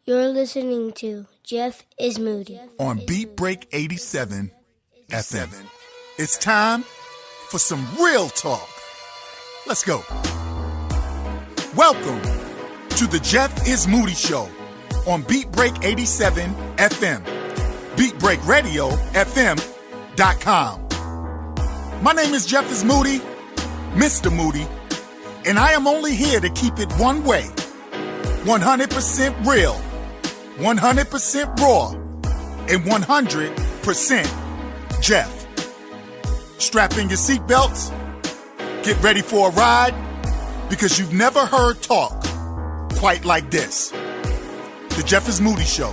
You're listening to Jeff is Moody on Beat Break 87 FM. It's time for some real talk. Let's go. Welcome to the Jeff is Moody Show on Beat Break 87 FM, BeatBreakRadioFM.com. My name is Jeff is Moody, Mr. Moody, and I am only here to keep it one way, 100% real, 100% raw, and 100% Jeff. Strap in your seatbelts, get ready for a ride, because you've never heard talk quite like this. The Jeff is Moody Show,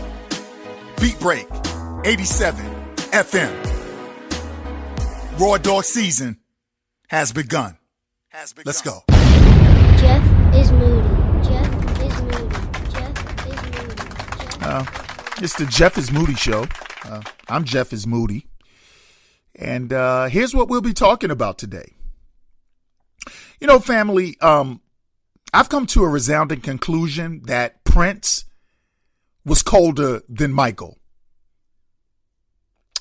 Beat Break 87 FM. Raw dog season has begun. Let's go. Jeff is Moody. Jeff is Moody. Jeff is Moody. It's the Jeff is Moody Show. I'm Jeff is Moody. And here's what we'll be talking about today. You know, family, I've come to a resounding conclusion that Prince was colder than Michael.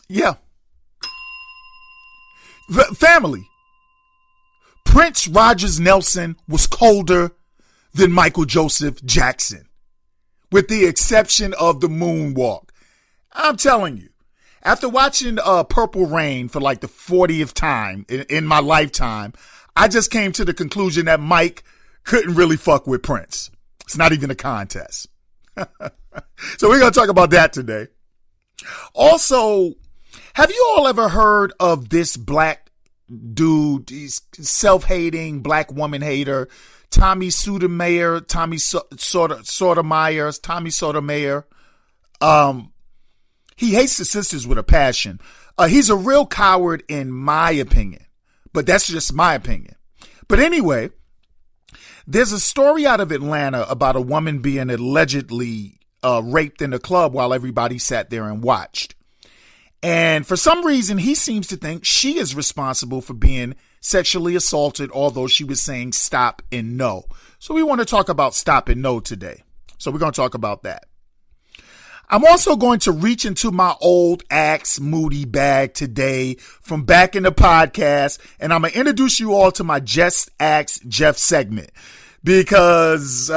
Yeah. Family, Prince Rogers Nelson was colder than Michael Joseph Jackson, with the exception of the moonwalk. I'm telling you, after watching Purple Rain for like the 40th time in my lifetime, I just came to the conclusion that Mike couldn't really fuck with Prince. It's not even a contest. So we're going to talk about that today. Also, have you all ever heard of this black dude, he's self-hating black woman hater, Tommy Sotomayor? He hates the sisters with a passion. He's a real coward in my opinion, but that's just my opinion. But anyway, there's a story out of Atlanta about a woman being allegedly raped in a club while everybody sat there and watched. And for some reason, he seems to think she is responsible for being sexually assaulted, although she was saying stop and no. So we want to talk about stop and no today. So we're going to talk about that. I'm also going to reach into my old Axe Moody bag today from back in the podcast, and I'm going to introduce you all to my Just Ask Jeff segment, because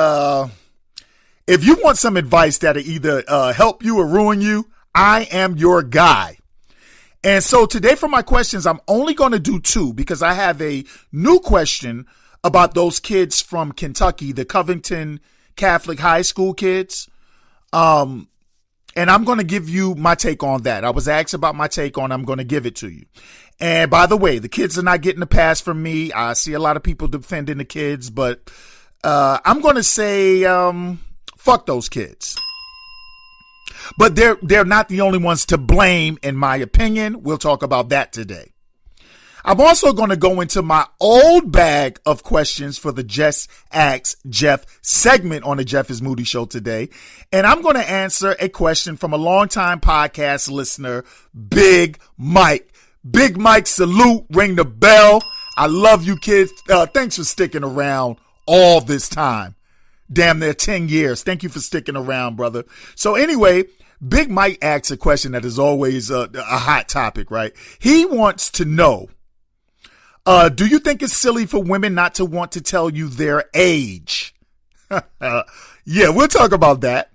if you want some advice that'll either help you or ruin you, I am your guy. And so today for my questions, I'm only going to do two, because I have a new question about those kids from Kentucky, the Covington Catholic High School kids. And I'm going to give you my take on that. I was asked about my take on it. I'm going to give it to you. And by the way, the kids are not getting a pass from me. I see a lot of people defending the kids, but I'm going to say fuck those kids. But they're not the only ones to blame, in my opinion. We'll talk about that today. I'm also going to go into my old bag of questions for the Just Ask Jeff segment on the Jeff is Moody Show today. And I'm going to answer a question from a longtime podcast listener, Big Mike. Big Mike, salute, ring the bell. I love you kids. Thanks for sticking around all this time. Damn near 10 years. Thank you for sticking around, brother. So anyway, Big Mike asks a question that is always a hot topic, right? He wants to know, do you think it's silly for women not to want to tell you their age? Yeah, we'll talk about that.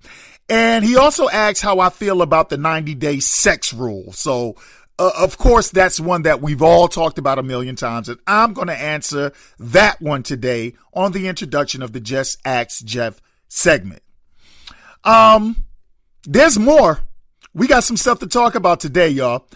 And he also asks how I feel about the 90-day sex rule. So, of course, that's one that we've all talked about a million times. And I'm going to answer that one today on the introduction of the Just Ask Jeff segment. There's more. We got some stuff to talk about today, y'all,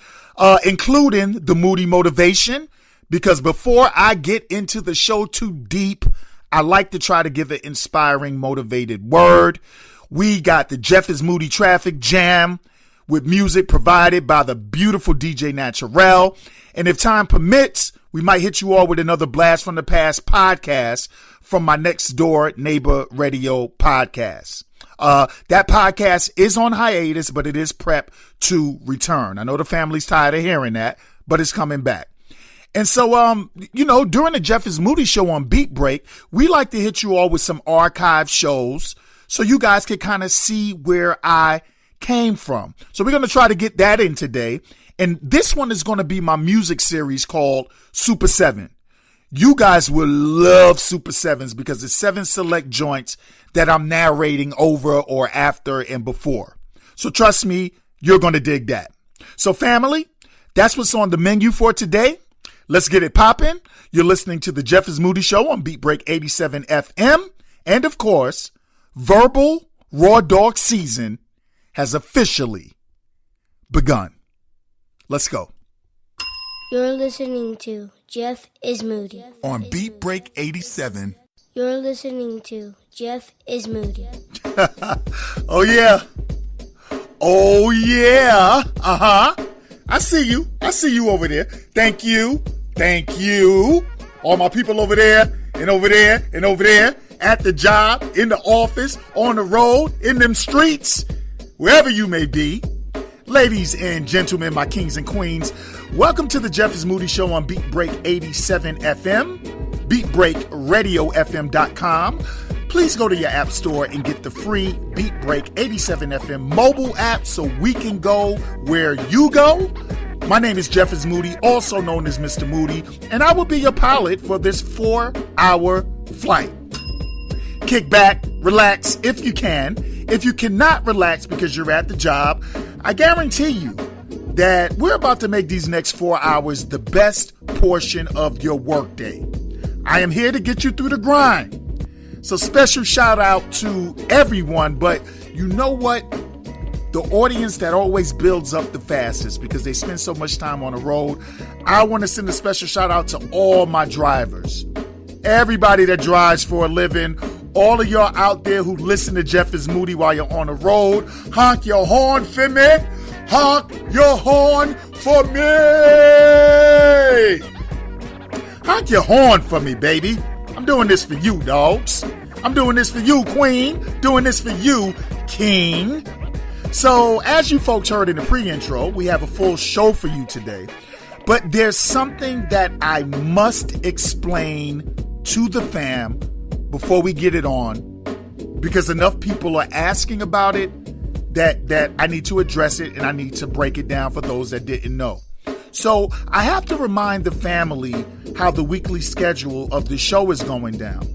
including the Moody Motivation. Because before I get into the show too deep, I like to try to give an inspiring, motivated word. We got the Jeff is Moody Traffic Jam with music provided by the beautiful DJ Naturel. And if time permits, we might hit you all with another Blast from the Past podcast from my next door neighbor radio podcast. That podcast is on hiatus, but it is prepped to return. I know the family's tired of hearing that, but it's coming back. And so, during the Jeff is Moody Show on Beat Break, we like to hit you all with some archive shows so you guys can kind of see where I came from. So we're going to try to get that in today. And this one is going to be my music series called Super 7. You guys will love Super 7s because it's 7 select joints that I'm narrating over or after and before. So trust me, you're going to dig that. So family, that's what's on the menu for today. Let's get it popping. You're listening to the Jeff is Moody Show on Beat Break 87 FM. And of course, Verbal Raw Dog season has officially begun. Let's go. You're listening to Jeff is Moody. On Beat Break 87. You're listening to Jeff is Moody. Oh, yeah. Oh, yeah. Uh-huh. I see you. I see you over there. Thank you. Thank you. All my people over there and over there and over there at the job, in the office, on the road, in them streets, wherever you may be. Ladies and gentlemen, my kings and queens, welcome to the Jeff is Moody Show on Beat Break 87 FM, beatbreakradiofm.com. Please go to your app store and get the free Beat Break 87 FM mobile app so we can go where you go. My name is Jeff is Moody, also known as Mr. Moody, and I will be your pilot for this 4-hour flight. Kick back, relax if you can. If you cannot relax because you're at the job, I guarantee you that we're about to make these next 4 hours the best portion of your workday. I am here to get you through the grind. So special shout out to everyone, but you know what? The audience that always builds up the fastest because they spend so much time on the road. I want to send a special shout out to all my drivers. Everybody that drives for a living. All of y'all out there who listen to Jeff is Moody while you're on the road. Honk your horn for me. Honk your horn for me. Honk your horn for me, baby. I'm doing this for you, dogs. I'm doing this for you, queen. Doing this for you, king. So, as you folks heard in the pre-intro, we have a full show for you today. But there's something that I must explain to the fam before we get it on, because enough people are asking about it that I need to address it and I need to break it down for those that didn't know. So I have to remind the family how the weekly schedule of the show is going down.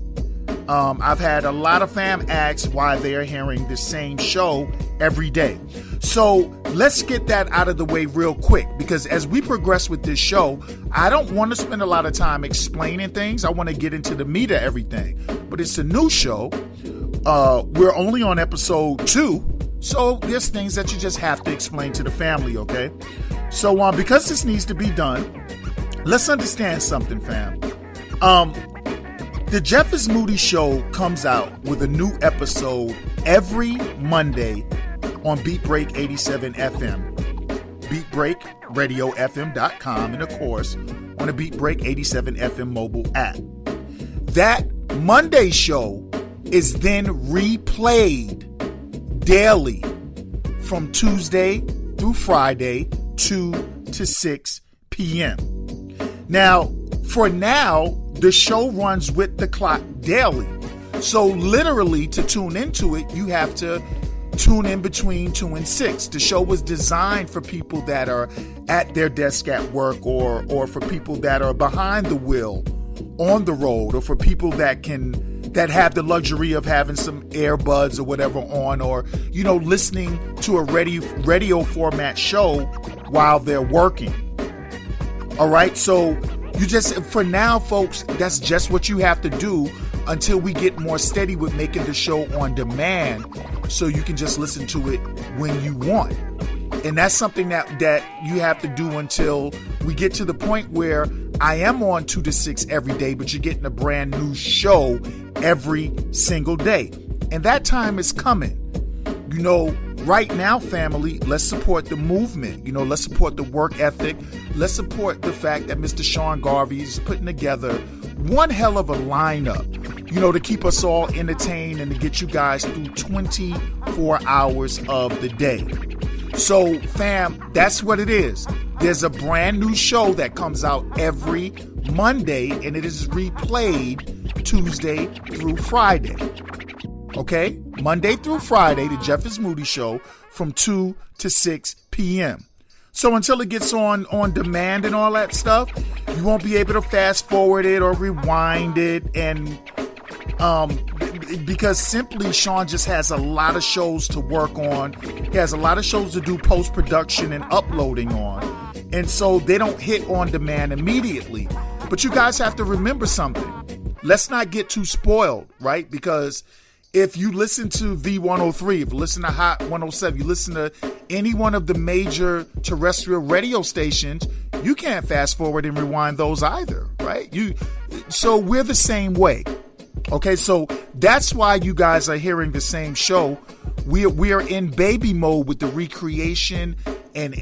I've had a lot of fam ask why they're hearing the same show every day. So let's get that out of the way real quick, because as we progress with this show, I don't want to spend a lot of time explaining things. I want to get into the meat of everything. But it's a new show. We're only on episode 2. So there's things that you just have to explain to the family, okay? So because this needs to be done, let's understand something, fam. The Jeff is Moody Show comes out with a new episode every Monday on Beat Break 87 FM, beatbreakradiofm.com, and of course on the Beat Break 87 FM mobile app. That Monday show is then replayed daily from Tuesday through Friday, 2 to 6 p.m. Now, for now, the show runs with the clock daily. So literally, to tune into it, you have to tune in between 2 and 6. The show was designed for people that are at their desk at work, or for people that are behind the wheel on the road, or for people that have the luxury of having some earbuds or whatever on, or, you know, listening to a radio format show while they're working. All right. So for now, folks, that's just what you have to do until we get more steady with making the show on demand, so you can just listen to it when you want. And that's something that you have to do until we get to the point where I am on 2 to 6 every day, but you're getting a brand new show every single day. And that time is coming. You know, right now, family, let's support the movement. You know, let's support the work ethic. Let's support the fact that Mr. Sean Garvey is putting together one hell of a lineup, you know, to keep us all entertained and to get you guys through 24 hours of the day. So, fam, that's what it is. There's a brand new show that comes out every Monday, and it is replayed Tuesday through Friday. Okay? Monday through Friday, the Jeff is Moody Show from 2 to 6 p.m. So until it gets on demand and all that stuff, you won't be able to fast forward it or rewind it. And because simply Sean just has a lot of shows to work on. He has a lot of shows to do post-production and uploading on. And so they don't hit on demand immediately. But you guys have to remember something. Let's not get too spoiled, right? Because if you listen to V103, if you listen to Hot 107, you listen to any one of the major terrestrial radio stations, you can't fast forward and rewind those either, right? So we're the same way. Okay, so that's why you guys are hearing the same show. We are in baby mode with the recreation and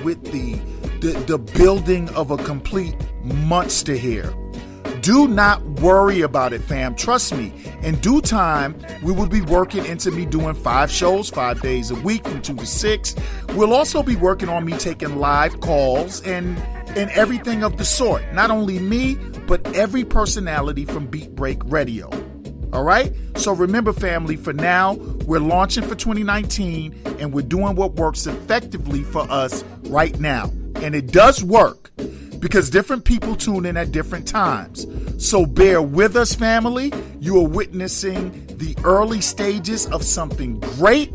with the building of a complete monster here. Do not worry about it, fam. Trust me. In due time, we will be working into me doing 5 shows, 5 days a week from 2 to 6. We'll also be working on me taking live calls and everything of the sort. Not only me, but every personality from Beat Break Radio. All right? So remember, family, for now, we're launching for 2019 and we're doing what works effectively for us right now. And it does work because different people tune in at different times. So bear with us, family. You are witnessing the early stages of something great.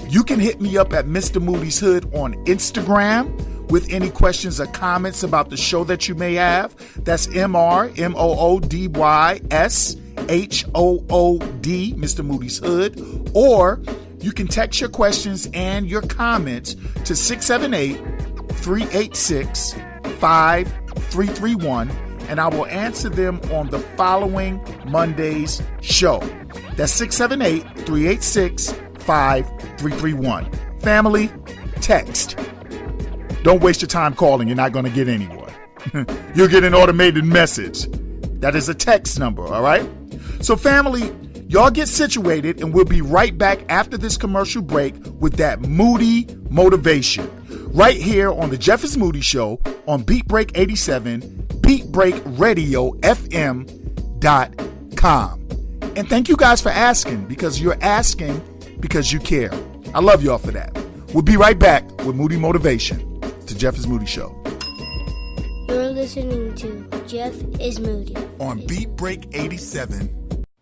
You can hit me up at Mr. Moody's Hood on Instagram with any questions or comments about the show that you may have. That's MrMoodysHood, Mr. Moody's Hood. Or you can text your questions and your comments to 678-386-5331, and I will answer them on the following Monday's show. That's 678-386-5331. Family, text. Don't waste your time calling. You're not going to get anywhere. You'll get an automated message. That is a text number, all right? So family, y'all get situated and we'll be right back after this commercial break with that Moody Motivation. Right here on the Jeff is Moody Show on Beat Break 87, BeatBreakRadioFM.com. And thank you guys for asking, because you're asking because you care. I love y'all for that. We'll be right back with Moody Motivation. To Jeff is Moody Show. You're listening to Jeff is Moody. On Beat Break 87.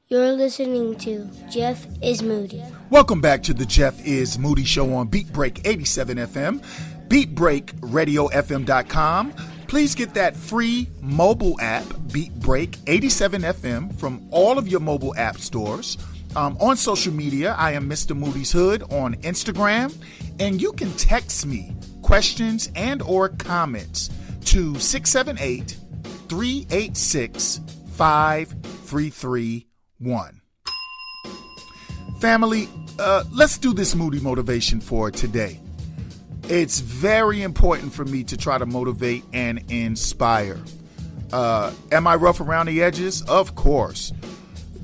You're listening to Jeff is Moody. Welcome back to the Jeff is Moody Show on Beat Break 87 FM, BeatBreakRadioFM.com. Please get that free mobile app, Beat Break 87 FM, from all of your mobile app stores. On social media, I am Mr. Moody's Hood on Instagram, and you can text me questions and or comments to 678-386-5331. Family, let's do this Moody Motivation for today. It's very important for me to try to motivate and inspire. Am I rough around the edges? Of course.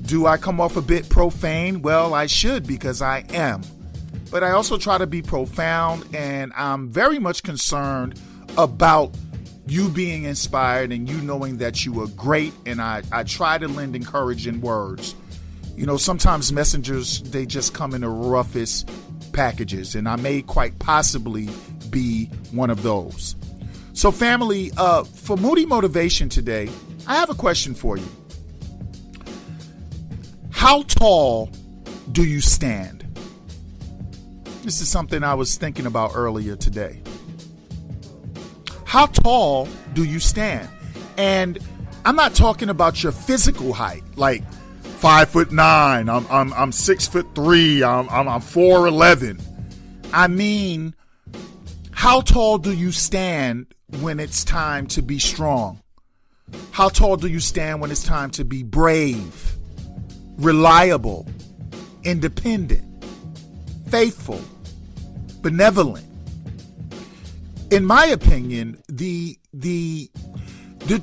Do I come off a bit profane? Well, I should, because I am. But I also try to be profound, and I'm very much concerned about you being inspired and you knowing that you are great, and I try to lend encouraging words. You know, sometimes messengers, they just come in the roughest packages, and I may quite possibly be one of those. So family, for Moody Motivation today, I have a question for you. How tall do you stand? This is something I was thinking about earlier today. How tall do you stand? And I'm not talking about your physical height, like 5'9". I'm 6'3". I'm 4'11". I mean, how tall do you stand when it's time to be strong? How tall do you stand when it's time to be brave, reliable, independent, faithful, benevolent? In my opinion, the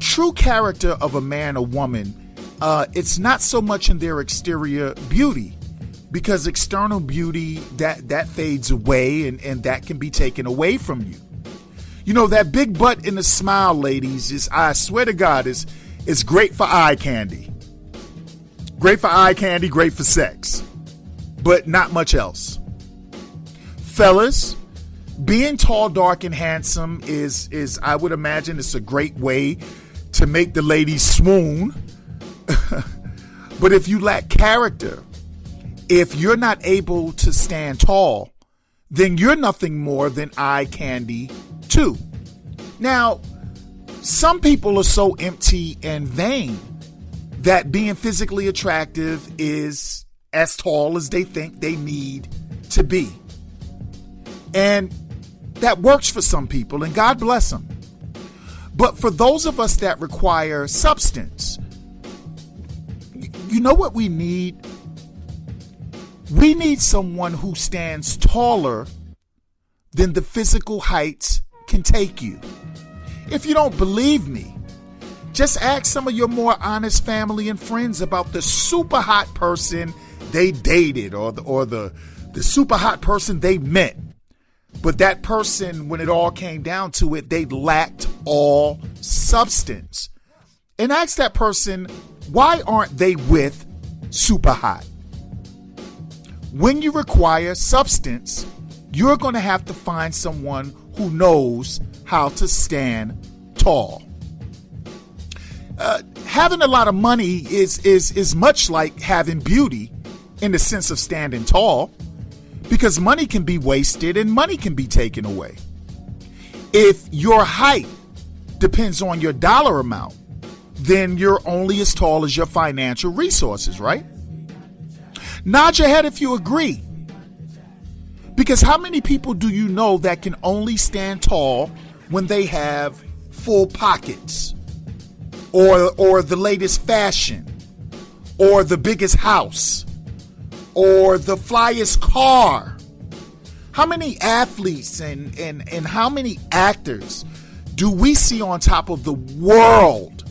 true character of a man or woman, it's not so much in their exterior beauty, because external beauty that fades away and that can be taken away from you. You know, that big butt and the smile, ladies, is, I swear to God, is great for eye candy. Great for eye candy, great for sex. but not much else. Fellas, being tall, dark, and handsome is I would imagine it's a great way to make the ladies swoon. But if you lack character, if you're not able to stand tall, then you're nothing more than eye candy too. Now, some people are so empty and vain that being physically attractive is as tall as they think they need to be. And that works for some people, and God bless them. But for those of us that require substance, you know what we need? We need someone who stands taller than the physical heights can take you. If you don't believe me, just ask some of your more honest family and friends about the super hot person they dated or the super hot person they met. But that person, when it all came down to it, they lacked all substance. And ask that person, why aren't they with super hot? When you require substance, you're going to have to find someone who knows how to stand tall. Having a lot of money is much like having beauty in the sense of standing tall, because money can be wasted and money can be taken away. If your height depends on your dollar amount, then you're only as tall as your financial resources, right? Nod your head if you agree. Because how many people do you know that can only stand tall when they have full pockets, or the latest fashion, or the biggest house, or the flyest car? How many athletes and how many actors do we see on top of the world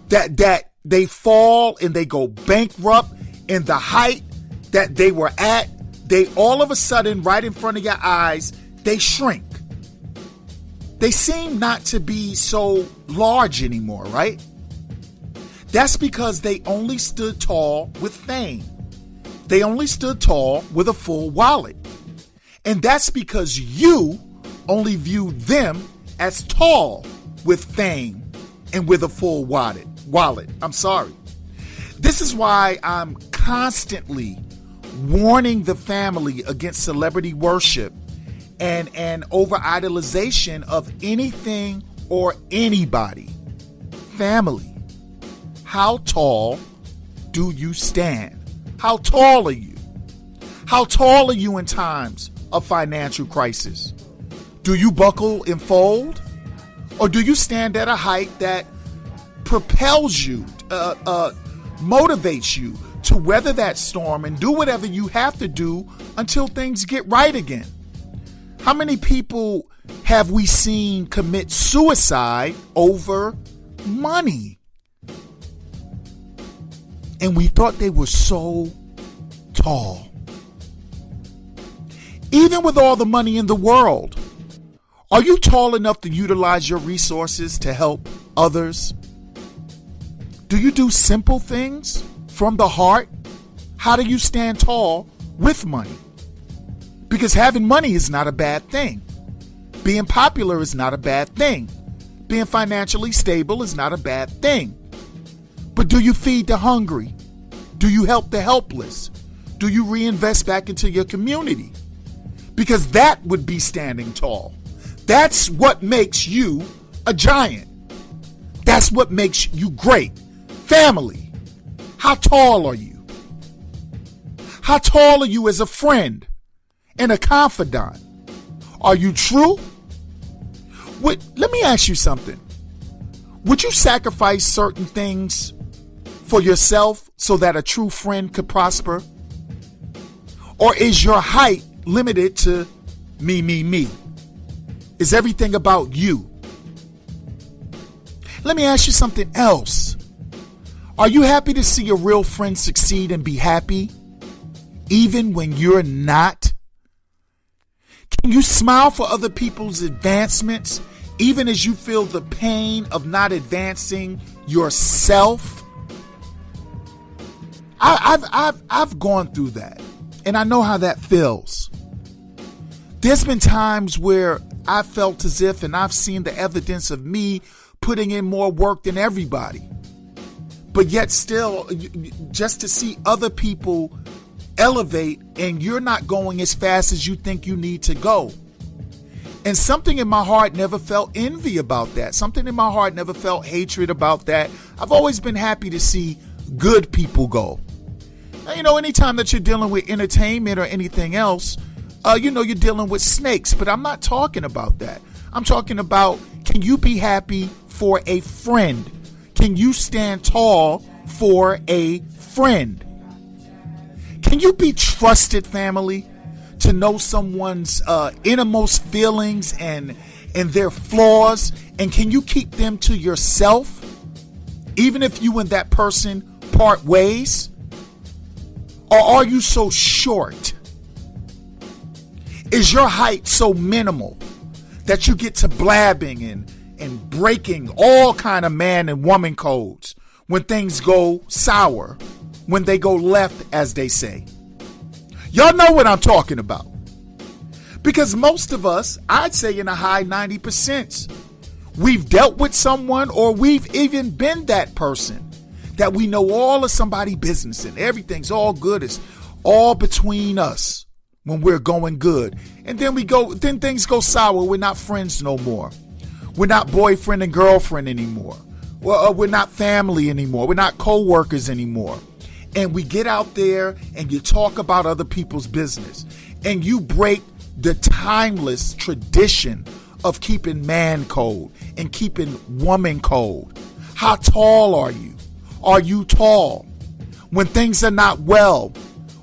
that they fall and they go bankrupt in the height that they were at? They all of a sudden, right in front of your eyes, they shrink. They seem not to be so large anymore, right? That's because they only stood tall with fame. They only stood tall with a full wallet. And that's because you only viewed them as tall with fame and with a full wallet. I'm sorry. This is why I'm constantly warning the family against celebrity worship and over idolization of anything or anybody. Family, how tall do you stand? How tall are you? How tall are you in times of financial crisis? Do you buckle and fold? Or do you stand at a height that propels you, motivates you to weather that storm and do whatever you have to do until things get right again? How many people have we seen commit suicide over money? And we thought they were so tall. Even with all the money in the world, are you tall enough to utilize your resources to help others? Do you do simple things from the heart? How do you stand tall with money? Because having money is not a bad thing. Being popular is not a bad thing. Being financially stable is not a bad thing. But do you feed the hungry? Do you help the helpless? Do you reinvest back into your community? Because that would be standing tall. That's what makes you a giant. That's what makes you great. Family, how tall are you? How tall are you as a friend and a confidant? Are you true? Let me ask you something. Would you sacrifice certain things for yourself so that a true friend could prosper? Or is your height limited to me? Is everything about you? Let me ask you something else. Are you happy to see a real friend succeed and be happy, even when you're not? Can you smile for other people's advancements, even as you feel the pain of not advancing yourself? I've gone through that. And I know how that feels. There's been times where I felt as if, and I've seen the evidence of me putting in more work than everybody. But yet still, just to see other people elevate and you're not going as fast as you think you need to go. And something in my heart never felt envy about that. Something in my heart never felt hatred about that. I've always been happy to see good people go. Now, anytime that you're dealing with entertainment or anything else, you're dealing with snakes. But I'm not talking about that. I'm talking about, can you be happy for a friend? Can you stand tall for a friend? Can you be trusted, family, to know someone's innermost feelings and their flaws? And can you keep them to yourself, even if you and that person part ways? Or are you so short? Is your height so minimal that you get to blabbing and breaking all kind of man and woman codes when things go sour, when they go left, as they say? Y'all know what I'm talking about. Because most of us, I'd say in a high 90%, we've dealt with someone or we've even been that person that we know all of somebody's business and everything's all good. It's all between us when we're going good. And then things go sour. We're not friends no more. We're not boyfriend and girlfriend anymore. Well, we're not family anymore. We're not co-workers anymore. And we get out there and you talk about other people's business and you break the timeless tradition of keeping man code and keeping woman code. How tall are you? Are you tall? When things are not well,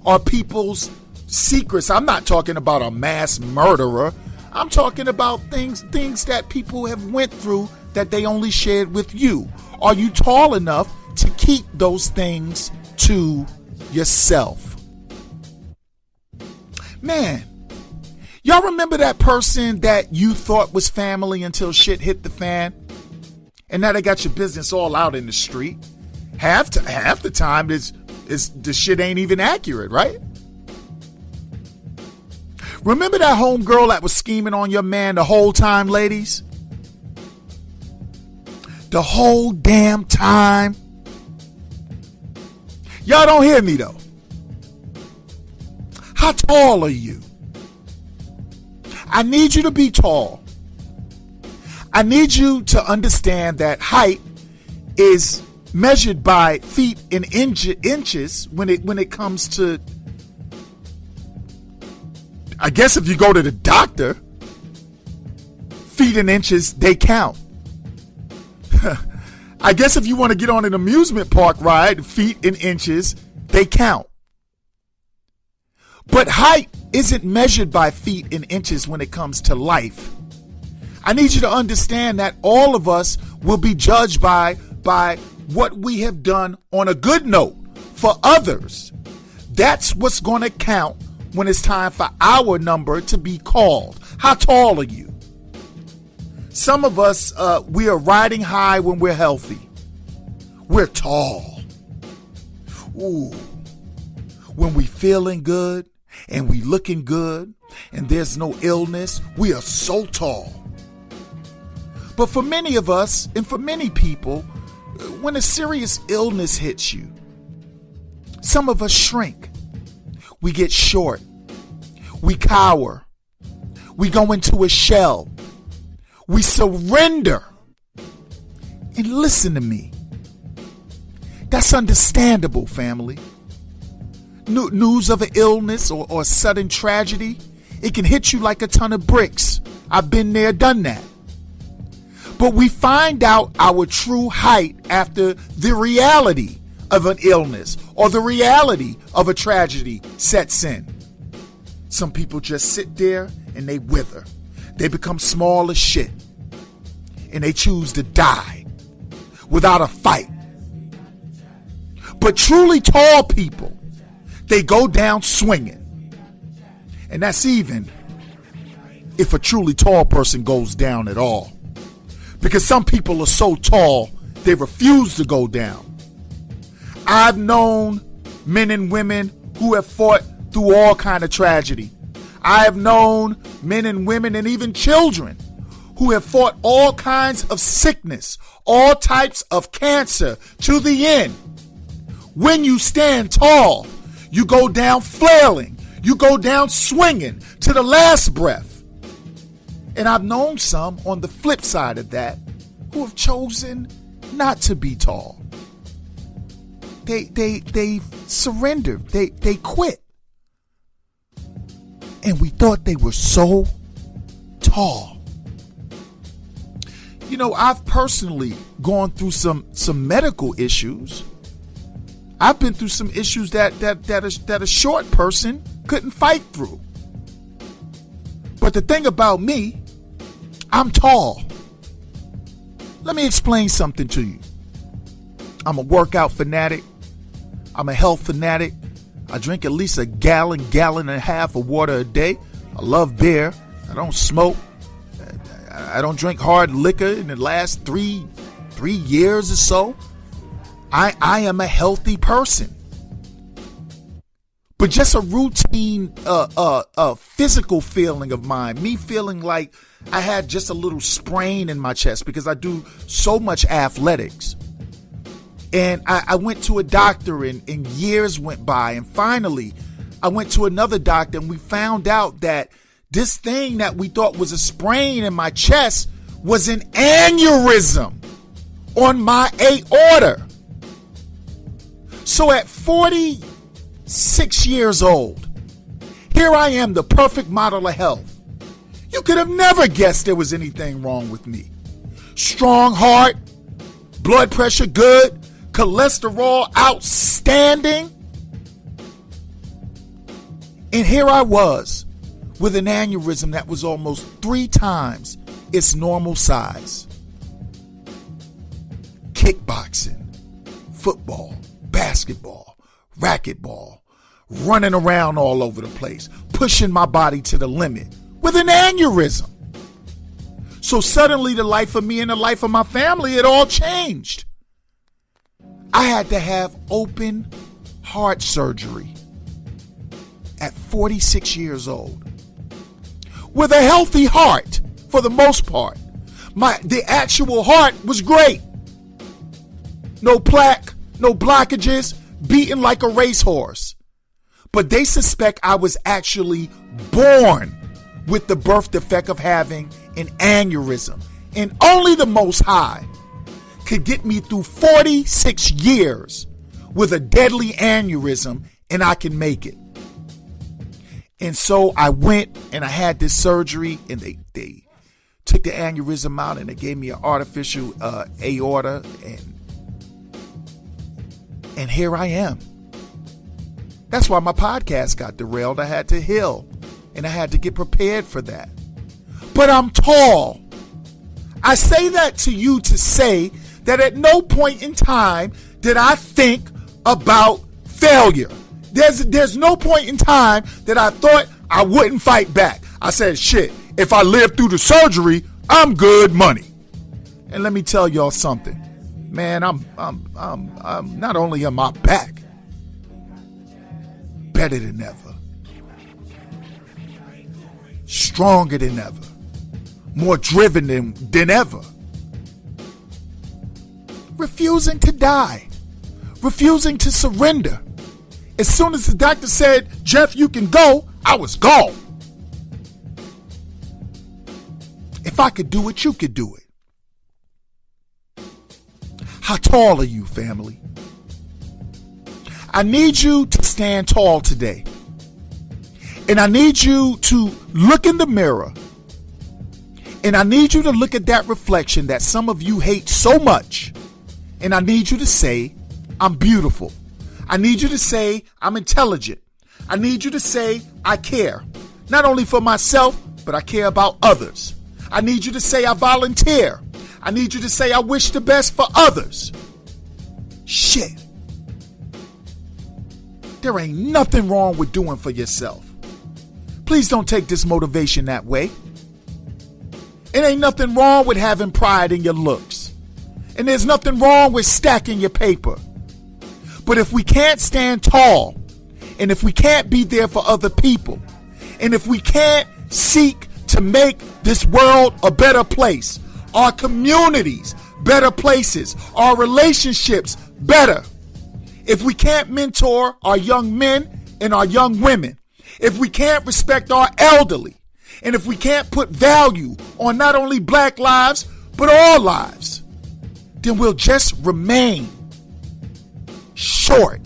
are people's secrets? I'm not talking about a mass murderer. I'm talking about things that people have went through that they only shared with you. Are you tall enough to keep those things to yourself? Man, y'all remember that person that you thought was family until shit hit the fan? And now they got your business all out in the street. Half the time the shit ain't even accurate, right? Remember that homegirl that was scheming on your man the whole time, ladies? The whole damn time. Y'all don't hear me though. How tall are you? I need you to be tall. I need you to understand that height is measured by feet and inches when it comes to, I guess if you go to the doctor, feet and inches, they count. I guess if you want to get on an amusement park ride, feet and inches, they count. But height isn't measured by feet and inches when it comes to life. I need you to understand that all of us will be judged by what we have done on a good note for others. That's what's going to count when it's time for our number to be called. How tall are you? Some of us, we are riding high when we're healthy. We're tall. Ooh. When we feeling good and we looking good and there's no illness, we are so tall. But for many of us and for many people, when a serious illness hits you, some of us shrink. We get short. We cower. We go into a shell. We surrender. And listen to me. That's understandable, family. News of an illness or sudden tragedy, it can hit you like a ton of bricks. I've been there, done that. But we find out our true height after the reality of an illness or the reality of a tragedy sets in. Some people just sit there and they wither. They become small as shit. And they choose to die without a fight. But truly tall people, they go down swinging. And that's even if a truly tall person goes down at all. Because some people are so tall, they refuse to go down. I've known men and women who have fought through all kind of tragedy. I have known men and women and even children who have fought all kinds of sickness, all types of cancer to the end. When you stand tall, you go down flailing, you go down swinging to the last breath. And I've known some on the flip side of that who have chosen not to be tall. They surrendered, they quit. And we thought they were so tall. You know, I've personally gone through some medical issues. I've been through some issues that a short person couldn't fight through. But the thing about me, I'm tall. Let me explain something to you. I'm a workout fanatic. I'm a health fanatic. I drink at least a gallon and a half of water a day. I love beer. I don't smoke. I don't drink hard liquor in the last three years or so. I am a healthy person. But just a routine physical feeling of mine, me feeling like I had just a little sprain in my chest because I do so much athletics. And I went to a doctor and years went by, and finally I went to another doctor and we found out that this thing that we thought was a sprain in my chest was an aneurysm on my aorta. So at 46 years old, here I am, the perfect model of health. You could have never guessed there was anything wrong with me. Strong heart, blood pressure good, cholesterol outstanding. And here I was with an aneurysm that was almost 3 times its normal size. Kickboxing, football, basketball, racquetball, running around all over the place, pushing my body to the limit with an aneurysm. So suddenly the life of me and the life of my family, it all changed. I had to have open heart surgery at 46 years old. With a healthy heart, for the most part. The actual heart was great. No plaque, no blockages, beating like a racehorse. But they suspect I was actually born with the birth defect of having an aneurysm. And only the Most High could get me through 46 years with a deadly aneurysm, and I can make it. And so I went and I had this surgery, and they took the aneurysm out and they gave me an artificial aorta, and here I am. That's why my podcast got derailed. I had to heal and I had to get prepared for that. But I'm tall. I say that to you to say that at no point in time did I think about failure. There's no point in time that I thought I wouldn't fight back. I said, shit, if I live through the surgery, I'm good money. And let me tell y'all something. Man, I'm not only am I back, better than ever. Stronger than ever. More driven than ever. Refusing to die. Refusing to surrender. As soon as the doctor said, Jeff, you can go, I was gone. If I could do it, you could do it. How tall are you, family? I need you to stand tall today. And I need you to look in the mirror. And I need you to look at that reflection that some of you hate so much. And I need you to say, I'm beautiful. I need you to say, I'm intelligent. I need you to say, I care. Not only for myself, but I care about others. I need you to say, I volunteer. I need you to say, I wish the best for others. Shit. There ain't nothing wrong with doing for yourself. Please don't take this motivation that way. It ain't nothing wrong with having pride in your looks. And there's nothing wrong with stacking your paper. But if we can't stand tall, and if we can't be there for other people, and if we can't seek to make this world a better place, our communities better places, our relationships better, if we can't mentor our young men and our young women, if we can't respect our elderly, and if we can't put value on not only black lives, but all lives, then we'll just remain short,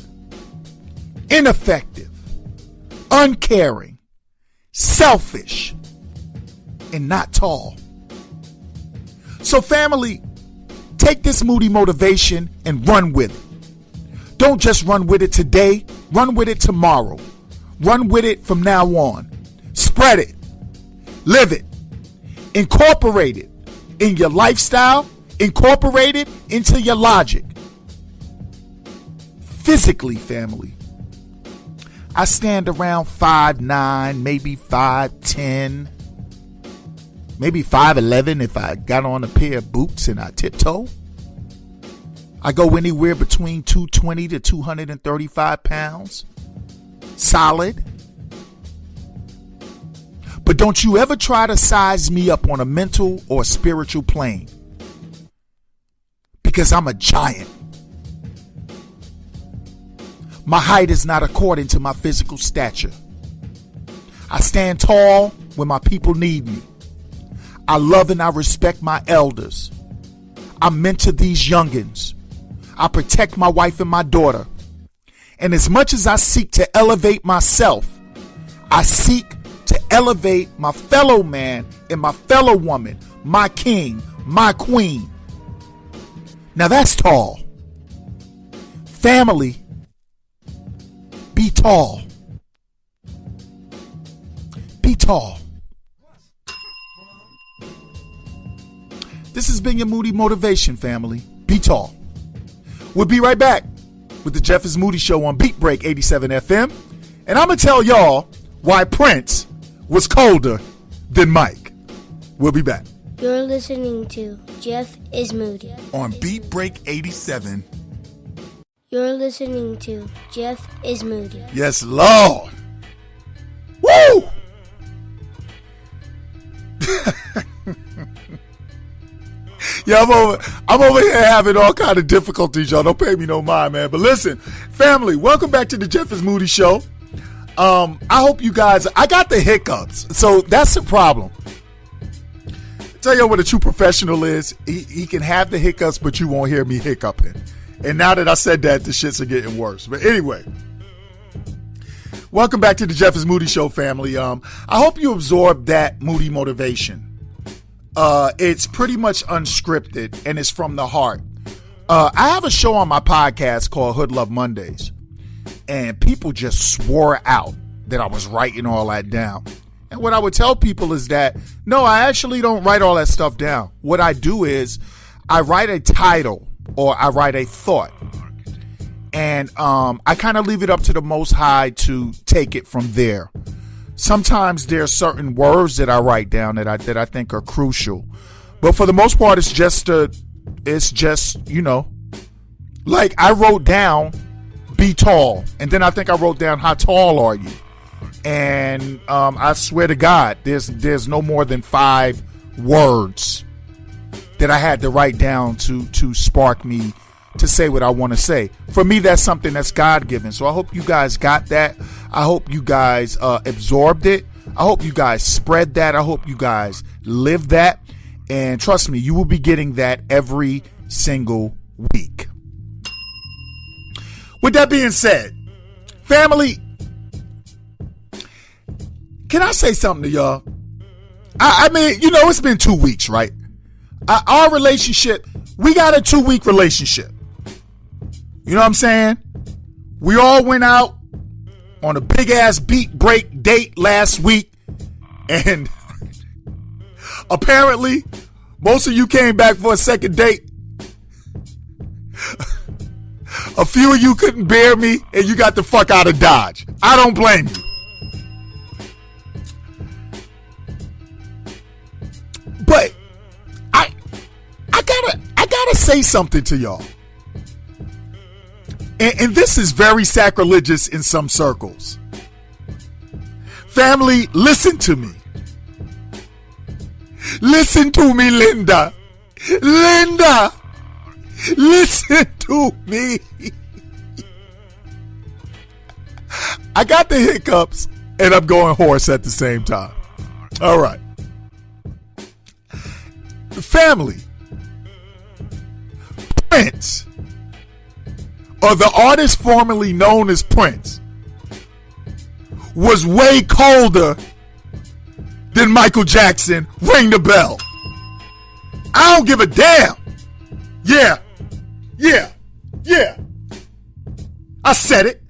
ineffective, uncaring, selfish, and not tall. So family, take this Moody motivation and run with it. Don't just run with it today, run with it tomorrow. Run with it from now on. Spread it. Live it. Incorporate it in your lifestyle. Incorporate it into your logic. Physically, family, I stand around 5'9", maybe 5'10", maybe 5'11" if I got on a pair of boots and I tiptoe. I go anywhere between 220 to 235 pounds. Solid. But don't you ever try to size me up on a mental or spiritual plane, because I'm a giant. My height is not according to my physical stature. I stand tall when my people need me. I love and I respect my elders. I mentor these youngins. I protect my wife and my daughter. And as much as I seek to elevate myself, I seek to elevate my fellow man and my fellow woman, my king, my queen. Now that's tall. Family, be tall. Be tall. This has been your Moody Motivation, family. Be tall. We'll be right back with the Jeff is Moody Show on Beat Break 87 FM. And I'm going to tell y'all why Prince was colder than Mike. We'll be back. You're listening to Jeff is Moody on Beat Break 87. You're listening to Jeff is Moody. Yes, Lord. Woo! Yeah, I'm over here having all kind of difficulties, y'all. Don't pay me no mind, man. But listen, family, welcome back to the Jeff is Moody Show. I hope you guys, I got the hiccups, so that's the problem. Tell you what a true professional is. He can have the hiccups, but you won't hear me hiccuping. And now that I said that, the shits are getting worse. But anyway, welcome back to the Jeff is Moody Show, family. I hope you absorb that Moody motivation. It's pretty much unscripted and it's from the heart. I have a show on my podcast called Hood Love Mondays, and people just swore out that I was writing all that down. And what I would tell people is that, no, I actually don't write all that stuff down. What I do is I write a title or I write a thought, and I kind of leave it up to the Most High to take it from there. Sometimes there are certain words that I write down that I think are crucial, but for the most part, it's just you know, like I wrote down be tall, and then I think I wrote down how tall are you, and I swear to God, there's no more than 5 words that I had to write down to spark me to say what I want to say. For me, that's something that's God-given. So I hope you guys got that. I hope you guys absorbed it. I hope you guys spread that. I hope you guys live that. And trust me, you will be getting that every single week. With that being said, family, can I say something to y'all? I mean, you know, it's been 2 weeks, right? Our relationship, we got a 2-week relationship. You know what I'm saying? We all went out on a big ass beat break date last week, and apparently most of you came back for a second date. A few of you couldn't bear me and you got the fuck out of Dodge. I don't blame you. But I gotta say something to y'all. And this is very sacrilegious in some circles. Family, listen to me. Listen to me, Linda. Linda, listen to me. I got the hiccups and I'm going hoarse at the same time. All right. Family. Prince, or the artist formerly known as Prince, was way colder than Michael Jackson. Ring the bell. I don't give a damn. Yeah. I said it.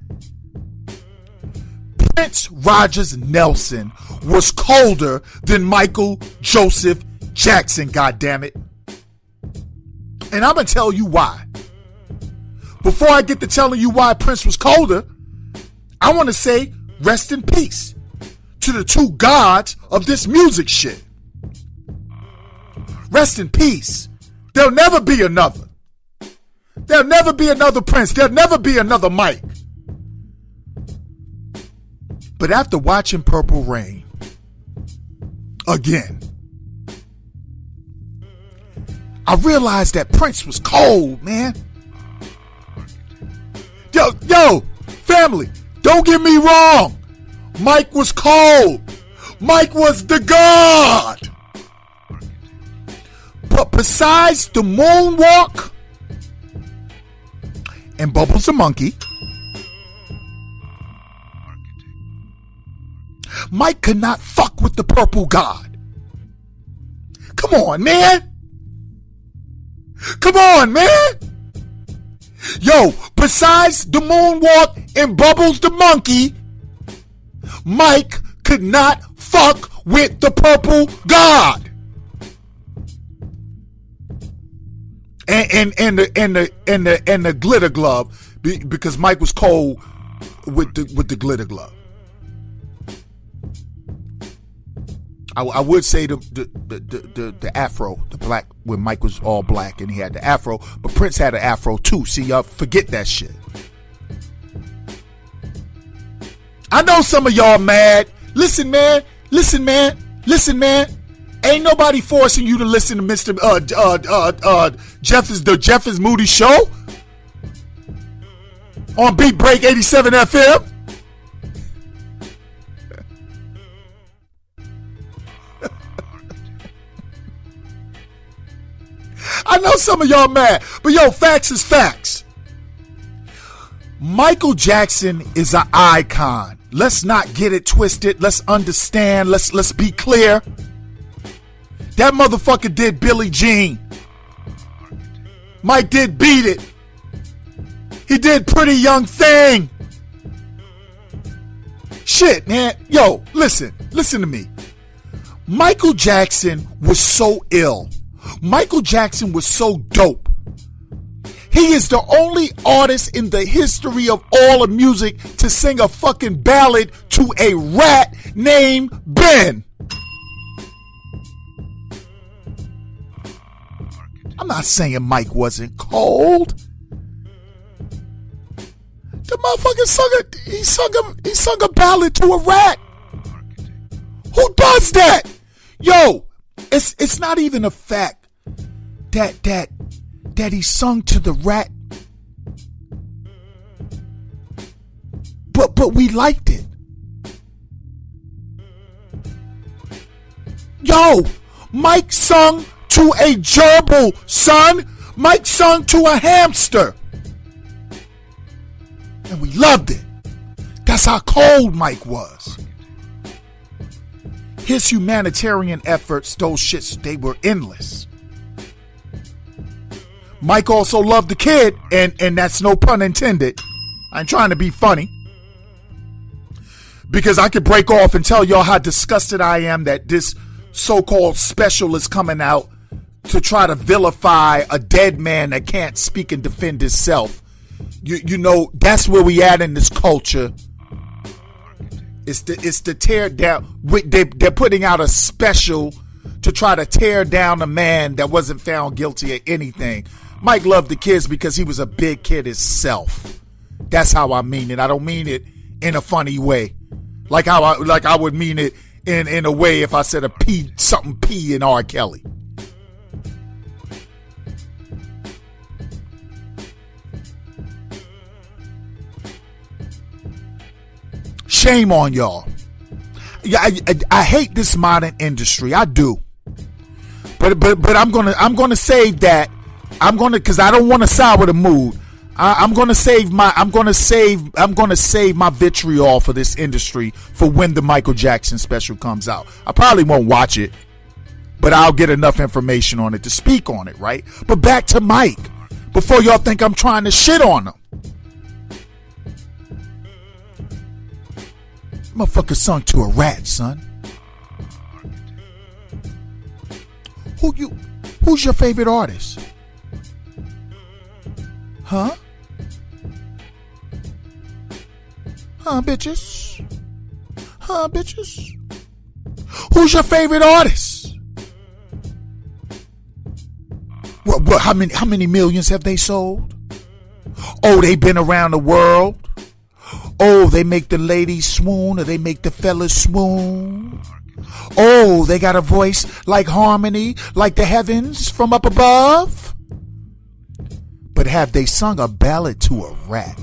Prince Rogers Nelson was colder than Michael Joseph Jackson, goddammit. And I'm going to tell you why. Before I get to telling you why Prince was colder, I want to say rest in peace to the two gods of this music shit. Rest in peace. There'll never be another. There'll never be another Prince. There'll never be another Mike. But after watching Purple Rain again, I realized that Prince was cold, man. Yo, family, don't get me wrong. Mike was cold. Mike was the god. But besides the moonwalk and Bubbles the monkey, Mike could not fuck with the purple god. Come on, man. Come on, man. Yo, besides the moonwalk and Bubbles the monkey, Mike could not fuck with the purple god. And the glitter glove, because Mike was cold with the glitter glove. I would say the afro, the black, when Mike was all black and he had the afro, but Prince had an afro too. See, y'all forget that shit. I know some of y'all mad. Listen, man. Ain't nobody forcing you to listen to Mr. Jeff's Moody Show on Beat Break 87 FM. I know some of y'all mad, but yo, facts is facts. Michael Jackson is an icon. Let's not get it twisted. Let's understand. Let's be clear. That motherfucker did Billie Jean. Mike did Beat It. He did Pretty Young Thing. Shit, man. Yo, listen to me. Michael Jackson was so ill. Michael Jackson was so dope. He is the only artist in the history of all of music to sing a fucking ballad to a rat named Ben. I'm not saying Mike wasn't cold. The motherfucker sung a ballad to a rat. Who does that? Yo, it's not even a fact that he sung to the rat. But we liked it. Yo, Mike sung to a gerbil, son. Mike sung to a hamster. And we loved it. That's how cold Mike was. His humanitarian efforts, those shits, they were endless. Mike also loved the kid, and that's no pun intended. I ain't trying to be funny. Because I could break off and tell y'all how disgusted I am that this so-called special is coming out to try to vilify a dead man that can't speak and defend himself. You know, that's where we at in this culture. It's the tear down. They're putting out a special to try to tear down a man that wasn't found guilty of anything. Mike loved the kids because he was a big kid himself. That's how I mean it. I don't mean it in a funny way. Like I would mean it in a way if I said something P in R. Kelly. Shame on y'all. Yeah, I hate this modern industry. I do. But I'm gonna save that. Because I don't want to sour the mood. I'm gonna save my vitriol for this industry for when the Michael Jackson special comes out. I probably won't watch it, but I'll get enough information on it to speak on it, right? But back to Mike, before y'all think I'm trying to shit on him. Motherfucker sung to a rat, son. Who's your favorite artist? Huh? Huh, bitches? Huh, bitches? Who's your favorite artist? What, how many millions have they sold? Oh, they've been around the world. Oh, they make the ladies swoon, or they make the fellas swoon. Oh, they got a voice like harmony, like the heavens from up above. But have they sung a ballad to a rat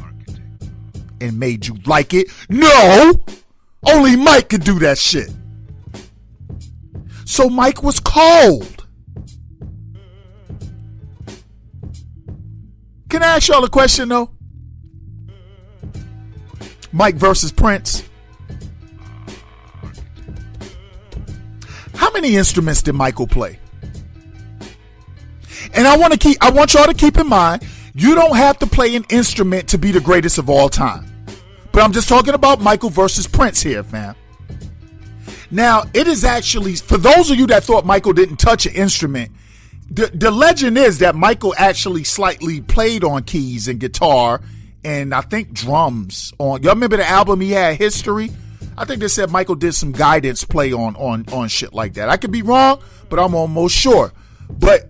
and made you like it? No! Only Mike could do that shit. So Mike was cold. Can I ask y'all a question though? Mike versus Prince. How many instruments did Michael play? And I want y'all to keep in mind, you don't have to play an instrument to be the greatest of all time. But I'm just talking about Michael versus Prince here, fam. Now, it is actually, for those of you that thought Michael didn't touch an instrument, the legend is that Michael actually slightly played on keys and guitar and I think drums on. Y'all remember the album he had, History? I think they said Michael did some guidance play on shit like that. I could be wrong, but I'm almost sure. But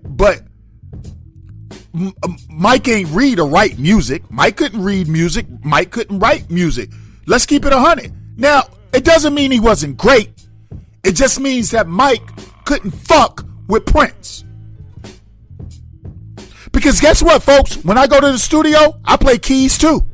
Mike ain't read or write music. Mike couldn't read music. Mike couldn't write music. Let's keep it 100. Now, it doesn't mean he wasn't great. It just means that Mike couldn't fuck with Prince. Because guess what, folks? When I go to the studio, I play keys too.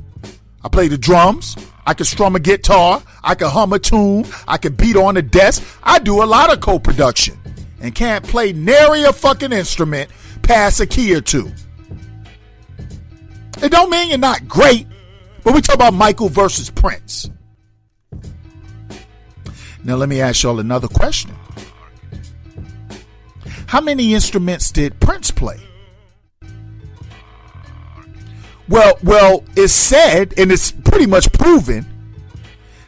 I play the drums. I can strum a guitar. I can hum a tune. I can beat on a desk. I do a lot of co-production and can't play nary a fucking instrument past a key or two. It don't mean you're not great, but we talk about Michael versus Prince. Now let me ask y'all another question. How many instruments did Prince play? Well, it's said, and it's pretty much proven,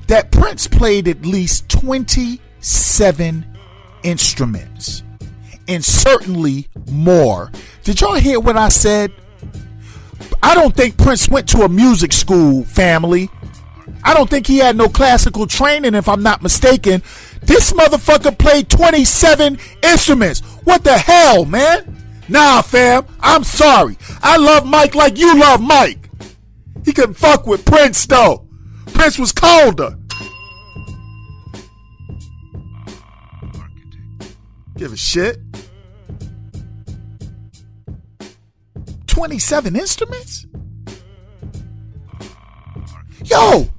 that Prince played at least 27 instruments, and certainly more. Did y'all hear what I said? I don't think Prince went to a music school, family. I don't think he had no classical training, if I'm not mistaken. This motherfucker played 27 instruments. What the hell, man? Nah, fam, I'm sorry. I love Mike like you love Mike. He couldn't fuck with Prince, though. Prince was colder. Give a shit. 27 instruments? Yo,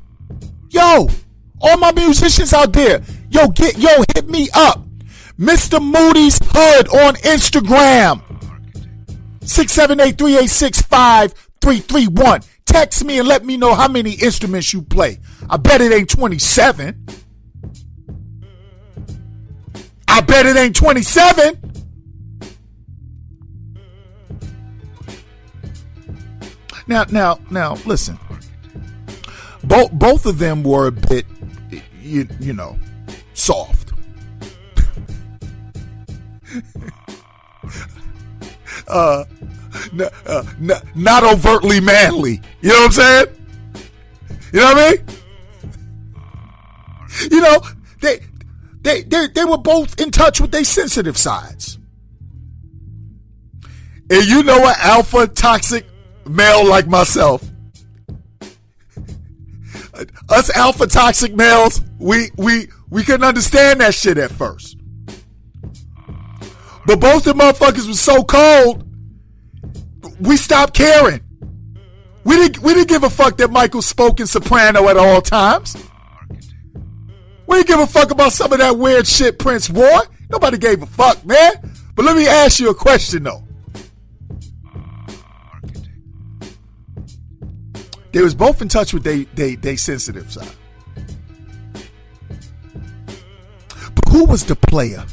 all my musicians out there, hit me up. Mr. Moody's Hood on Instagram. 678-386-5331. Text me and let me know how many instruments you play. I bet it ain't 27. I bet it ain't 27. Now, listen. Both of them were a bit, you know, soft. Not overtly manly. You know what I'm saying? You know what I mean? You know, they were both in touch with their sensitive sides. And you know, an alpha toxic male like myself, Us alpha toxic males, we couldn't understand that shit at first. But both the motherfuckers was so cold, we stopped caring. We didn't give a fuck that Michael spoke in soprano at all times. We didn't give a fuck about some of that weird shit Prince wore. Nobody gave a fuck, man. But let me ask you a question, though. They was both in touch with they sensitive side. But who was the player?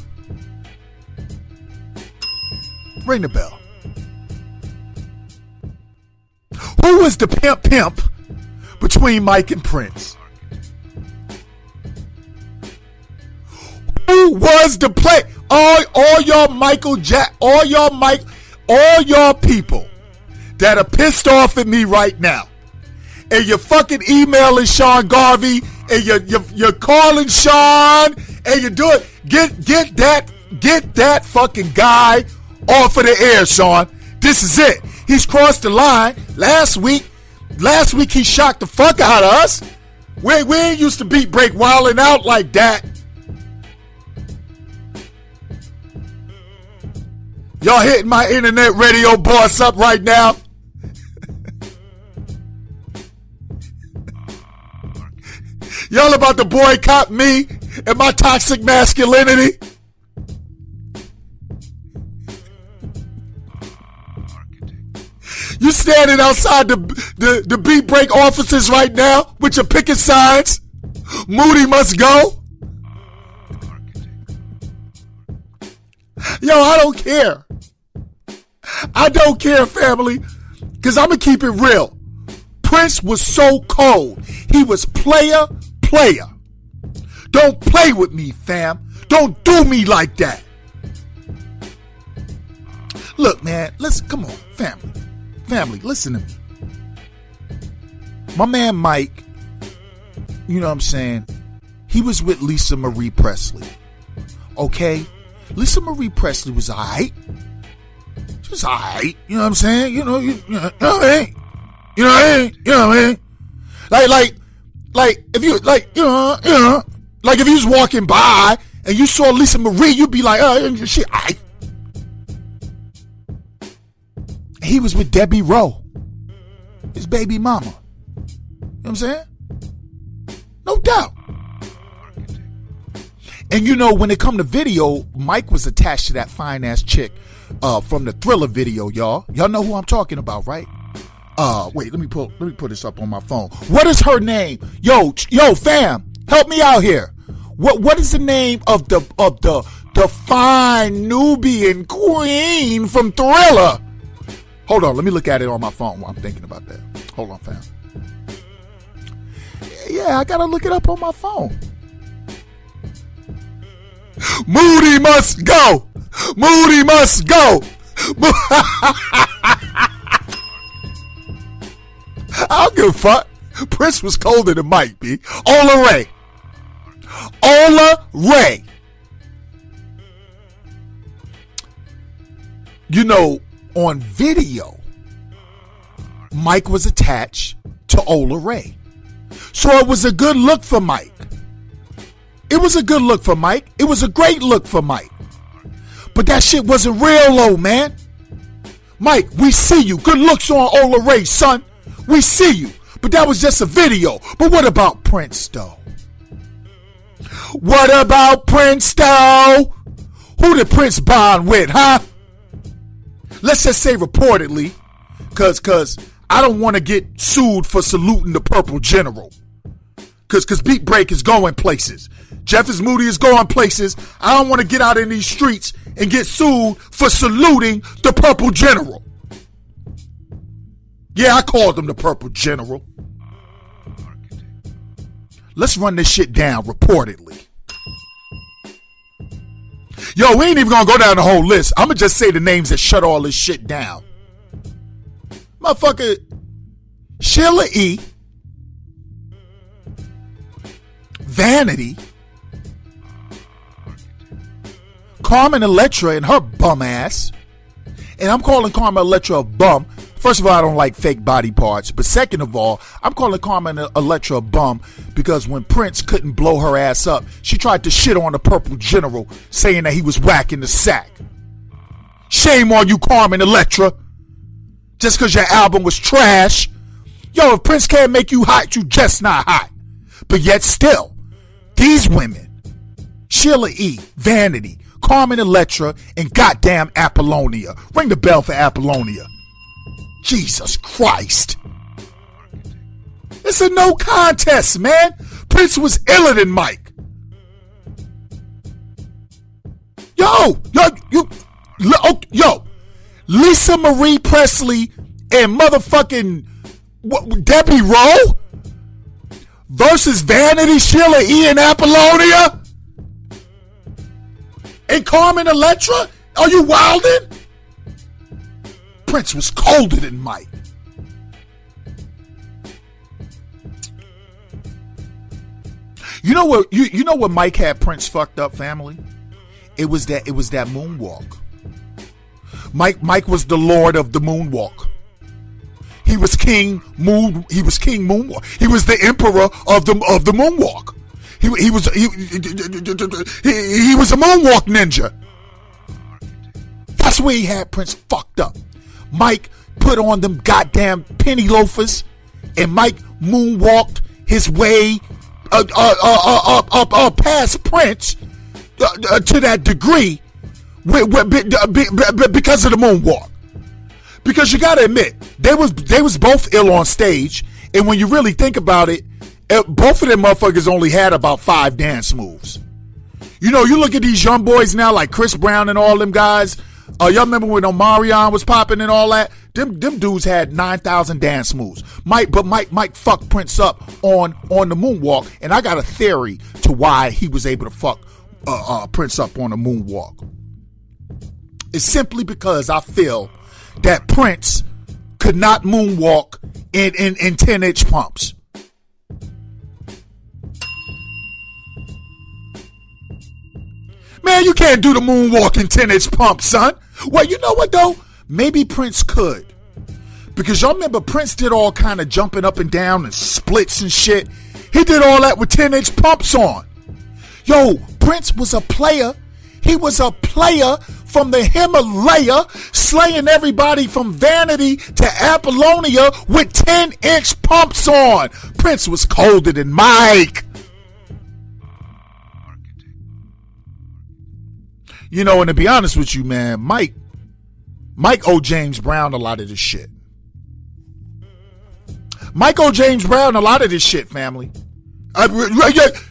Ring the bell. Who was the pimp between Mike and Prince? Who was the play? All y'all all y'all people that are pissed off at me right now, and you're fucking emailing Sean Garvey, and you're calling Sean, and you're doing get that fucking guy off of the air, Sean. This is it. He's crossed the line. Last week he shocked the fuck out of us. We ain't used to beat break wilding out like that. Y'all hitting my internet radio boss up right now. Y'all about to boycott me and my toxic masculinity. You standing outside the beat break offices right now with your picket signs. Moody must go. Yo, I don't care. I don't care, family, because I'm going to keep it real. Prince was so cold. He was player. Don't play with me, fam. Don't do me like that. Look, man, come on, family. Family, listen to me. My man Mike, you know what I'm saying? He was with Lisa Marie Presley. Okay? Lisa Marie Presley was alright. She was alright. You know what I'm saying? You know what I mean? You know what I mean? You know what I mean? Like if you like if you was walking by and you saw Lisa Marie, you'd be like, oh, she alright. He was with Debbie Rowe, his baby mama. You know what I'm saying? No doubt. And you know, when it come to video, Mike was attached to that fine ass chick from the Thriller video, y'all. Y'all know who I'm talking about, right? Wait, let me put this up on my phone. What is her name? Yo, fam, help me out here. What is the name of the fine Nubian queen from Thriller? Hold on, let me look at it on my phone while I'm thinking about that. Hold on, fam. Yeah, I gotta look it up on my phone. Moody must go. Moody must go. I don't give a fuck. Prince was colder than Mike, B. Ola Ray. You know, on video, Mike was attached to Ola Ray. So it was a good look for Mike. It was a good look for Mike. It was a great look for Mike. But that shit wasn't real though, man. Mike, we see you. Good looks on Ola Ray, son. We see you. But that was just a video. But what about Prince, though? What about Prince, though? Who did Prince bond with, huh? Let's just say reportedly, cause I don't want to get sued for saluting the Purple General. Cause Beat Break is going places. Jeff is Moody is going places. I don't want to get out in these streets and get sued for saluting the Purple General. Yeah, I called him the Purple General. Let's run this shit down reportedly. Yo, we ain't even gonna go down the whole list. I'ma just say the names that shut all this shit down. Motherfucker, Sheila E., Vanity, Carmen Electra and her bum ass. And I'm calling Carmen Electra a bum. First of all, I don't like fake body parts. But second of all, I'm calling Carmen Electra a bum because when Prince couldn't blow her ass up, she tried to shit on the Purple General, saying that he was whacking the sack. Shame on you, Carmen Electra. Just because your album was trash. Yo, if Prince can't make you hot, you just not hot. But yet still, these women, Sheila E., Vanity, Carmen Electra, and goddamn Apollonia. Ring the bell for Apollonia. Jesus Christ. It's a no contest, man. Prince was iller than Mike. Yo, Lisa Marie Presley and motherfucking Debbie Rowe versus Vanity, Sheila E. and Apollonia and Carmen Electra? Are you wildin'? Prince was colder than Mike. You know what? You know what Mike had Prince fucked up, family? It was that moonwalk. Mike was the lord of the moonwalk. He was king moonwalk. He was the emperor of the moonwalk. He was a moonwalk ninja. That's where he had Prince fucked up. Mike put on them goddamn penny loafers, and Mike moonwalked his way past Prince to that degree because of the moonwalk. Because you gotta admit, they was both ill on stage, and when you really think about it, both of them motherfuckers only had about 5 dance moves. You know, you look at these young boys now, like Chris Brown and all them guys. Y'all remember when Omarion was popping and all that? Them dudes had 9,000 dance moves. Mike fucked Prince up on the moonwalk, and I got a theory to why he was able to fuck Prince up on the moonwalk. It's simply because I feel that Prince could not moonwalk in 10-inch pumps. Man, you can't do the moonwalk in 10-inch pumps, son. Well, you know what, though? Maybe Prince could. Because y'all remember Prince did all kind of jumping up and down and splits and shit. He did all that with 10-inch pumps on. Yo, Prince was a player. He was a player from the Himalaya, slaying everybody from Vanity to Apollonia with 10-inch pumps on. Prince was colder than Mike. You know, and to be honest with you, man, Mike owed James Brown a lot of this shit. Mike owed James Brown a lot of this shit, family.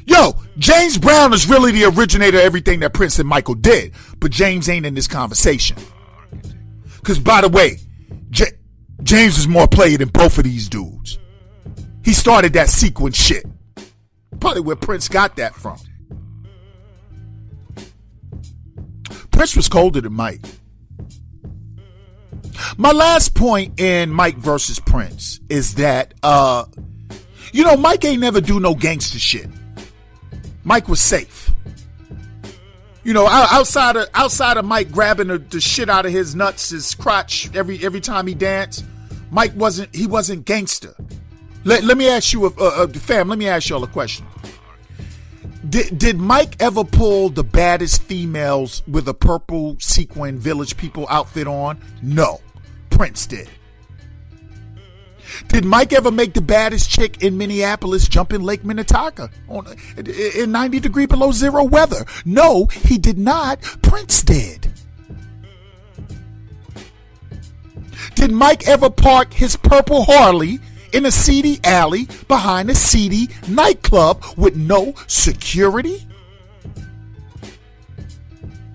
Yo, James Brown is really the originator of everything that Prince and Michael did, but James ain't in this conversation. Because, by the way, James is more player than both of these dudes. He started that sequence shit. Probably where Prince got that from. Prince was colder than Mike. My last point in Mike versus Prince is that, Mike ain't never do no gangster shit. Mike was safe. You know, outside of Mike grabbing the shit out of his nuts, his crotch every time he danced, Mike wasn't gangster. Let me ask you, fam. Let me ask y'all a question. Did Mike ever pull the baddest females with a purple sequin Village People outfit on? No. Prince did. Did Mike ever make the baddest chick in Minneapolis jump in Lake Minnetonka in 90 degree below zero weather? No, he did not. Prince did. Did Mike ever park his purple Harley in a seedy alley behind a seedy nightclub with no security?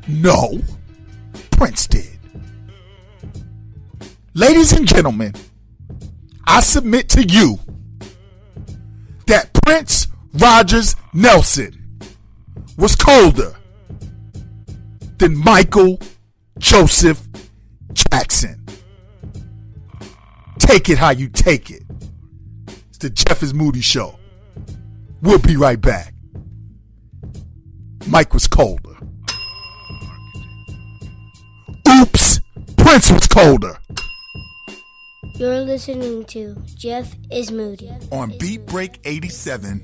No, Prince did. Ladies and gentlemen, I submit to you that Prince Rogers Nelson was colder than Michael Joseph Jackson. Take it how you take it. It's the Jeff is Moody Show. We'll be right back. Mike was colder. Oops, Prince was colder. You're listening to Jeff is Moody. On Beat Break 87.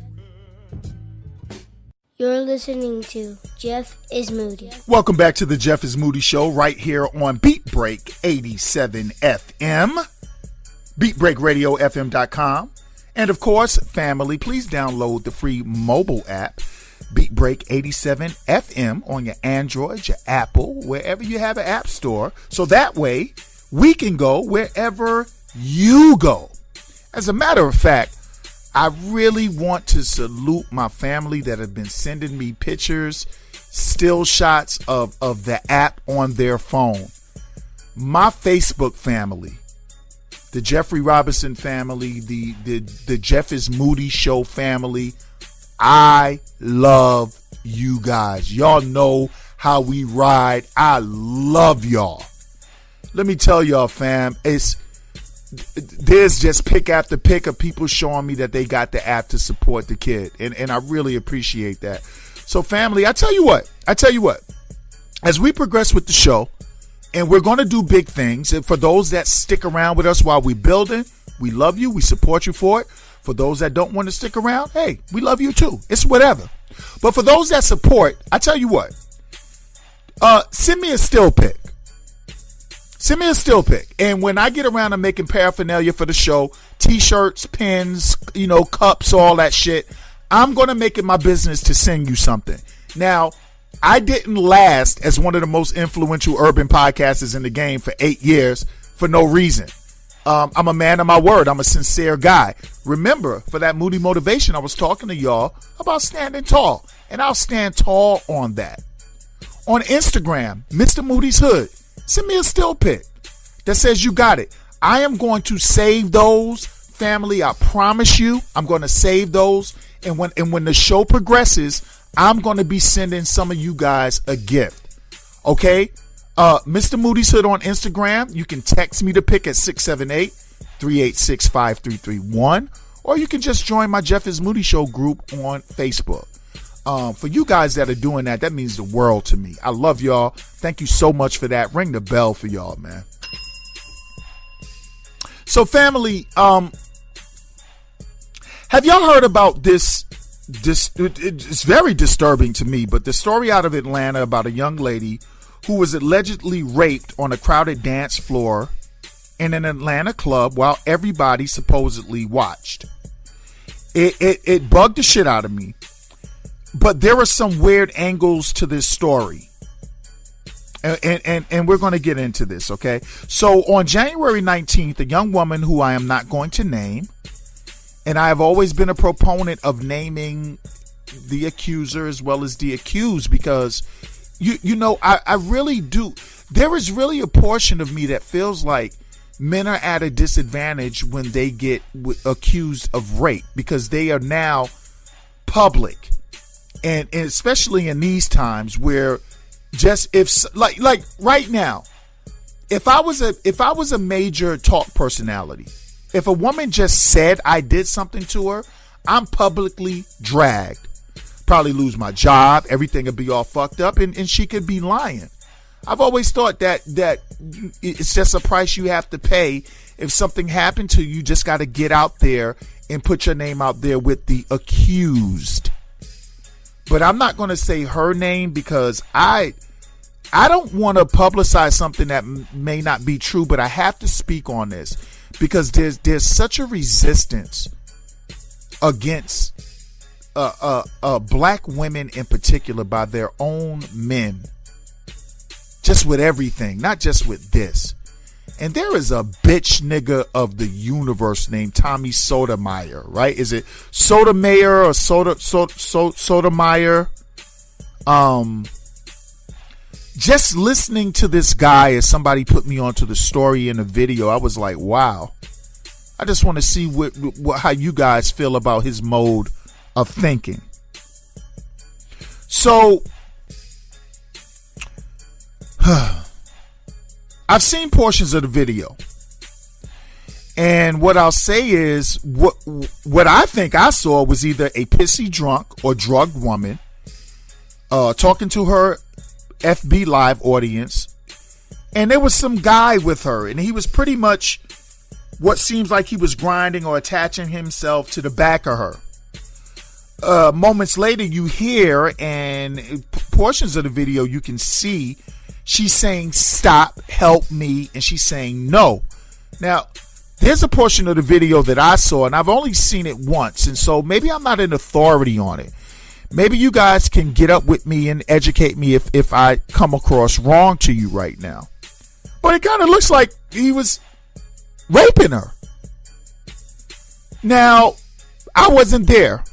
You're listening to Jeff is Moody. Welcome back to the Jeff is Moody Show right here on Beat Break 87 FM, BeatBreakRadioFM.com. And of course, family, please download the free mobile app, Beat Break 87 FM, on your Android, your Apple, wherever you have an app store. So that way we can go wherever you go. As a matter of fact, I really want to salute my family that have been sending me pictures, still shots of the app on their phone. My Facebook family, the Jeffrey Robinson family, the Jeff is Moody Show family. I love you guys. Y'all know how we ride. I love y'all. Let me tell y'all, fam, there's just pick after pick of people showing me that they got the app to support the kid. And I really appreciate that. So family, I tell you what, as we progress with the show, and we're going to do big things. And for those that stick around with us while we're building, we love you. We support you for it. For those that don't want to stick around, hey, we love you too. It's whatever. But for those that support, I tell you what, send me a still pic. Send me a still pic. And when I get around to making paraphernalia for the show, t-shirts, pins, cups, all that shit, I'm going to make it my business to send you something. Now, I didn't last as one of the most influential urban podcasters in the game for 8 years for no reason. I'm a man of my word. I'm a sincere guy. Remember, for that Moody Motivation, I was talking to y'all about standing tall. And I'll stand tall on that. On Instagram, Mr. Moody's Hood, send me a still pic that says you got it. I am going to save those, family. I promise you, I'm going to save those. And when the show progresses, I'm going to be sending some of you guys a gift. Okay? Mr. Moody's Hood on Instagram. You can text me the pic at 678-386-5331. Or you can just join my Jeff is Moody Show group on Facebook. For you guys that are doing that, that means the world to me. I love y'all. Thank you so much for that. Ring the bell for y'all, man. So family, have y'all heard about this? It's very disturbing to me, but the story out of Atlanta about a young lady who was allegedly raped on a crowded dance floor in an Atlanta club while everybody supposedly watched. It bugged the shit out of me. But there are some weird angles to this story. And we're going to get into this, okay? So on January 19th, a young woman who I am not going to name, and I have always been a proponent of naming the accuser as well as the accused, because, I really do. There is really a portion of me that feels like men are at a disadvantage when they get accused of rape, because they are now public. And especially in these times where just like right now, if I was a major talk personality, if a woman just said I did something to her, I'm publicly dragged. Probably lose my job. Everything would be all fucked up, and she could be lying. I've always thought that it's just a price you have to pay. If something happened to you, you just got to get out there and put your name out there with the accused. But I'm not going to say her name because I don't want to publicize something that may not be true, but I have to speak on this because there's such a resistance against black women in particular by their own men, just with everything, not just with this. And there is a bitch nigga of the universe named Tommy Sotomayor, right? Is it Sotomayor or Sotomayor? Just listening to this guy as somebody put me onto the story in a video, I was like, wow. I just want to see how you guys feel about his mode of thinking. So, I've seen portions of the video, and what I'll say is what I think I saw was either a pissy drunk or drugged woman talking to her FB Live audience, and there was some guy with her, and he was pretty much what seems like he was grinding or attaching himself to the back of her. Moments later, you hear, and portions of the video you can see, she's saying, "Stop, help me," and she's saying no. Now, there's a portion of the video that I saw, and I've only seen it once, and so maybe I'm not an authority on it. Maybe you guys can get up with me and educate me if I come across wrong to you right now. But it kind of looks like he was raping her. Now, I wasn't there.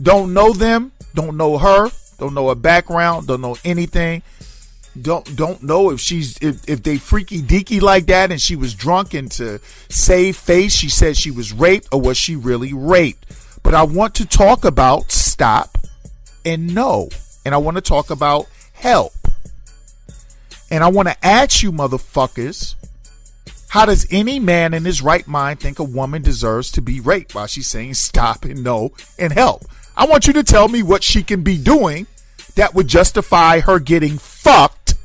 Don't know them, don't know her, don't know her background, don't know anything. Don't know if they freaky deaky like that and she was drunk and to save face she said she was raped, or was she really raped? But I want to talk about stop and no. And I want to talk about help. And I want to ask you motherfuckers, how does any man in his right mind think a woman deserves to be raped while she's saying stop and no and help? I want you to tell me what she can be doing that would justify her getting fucked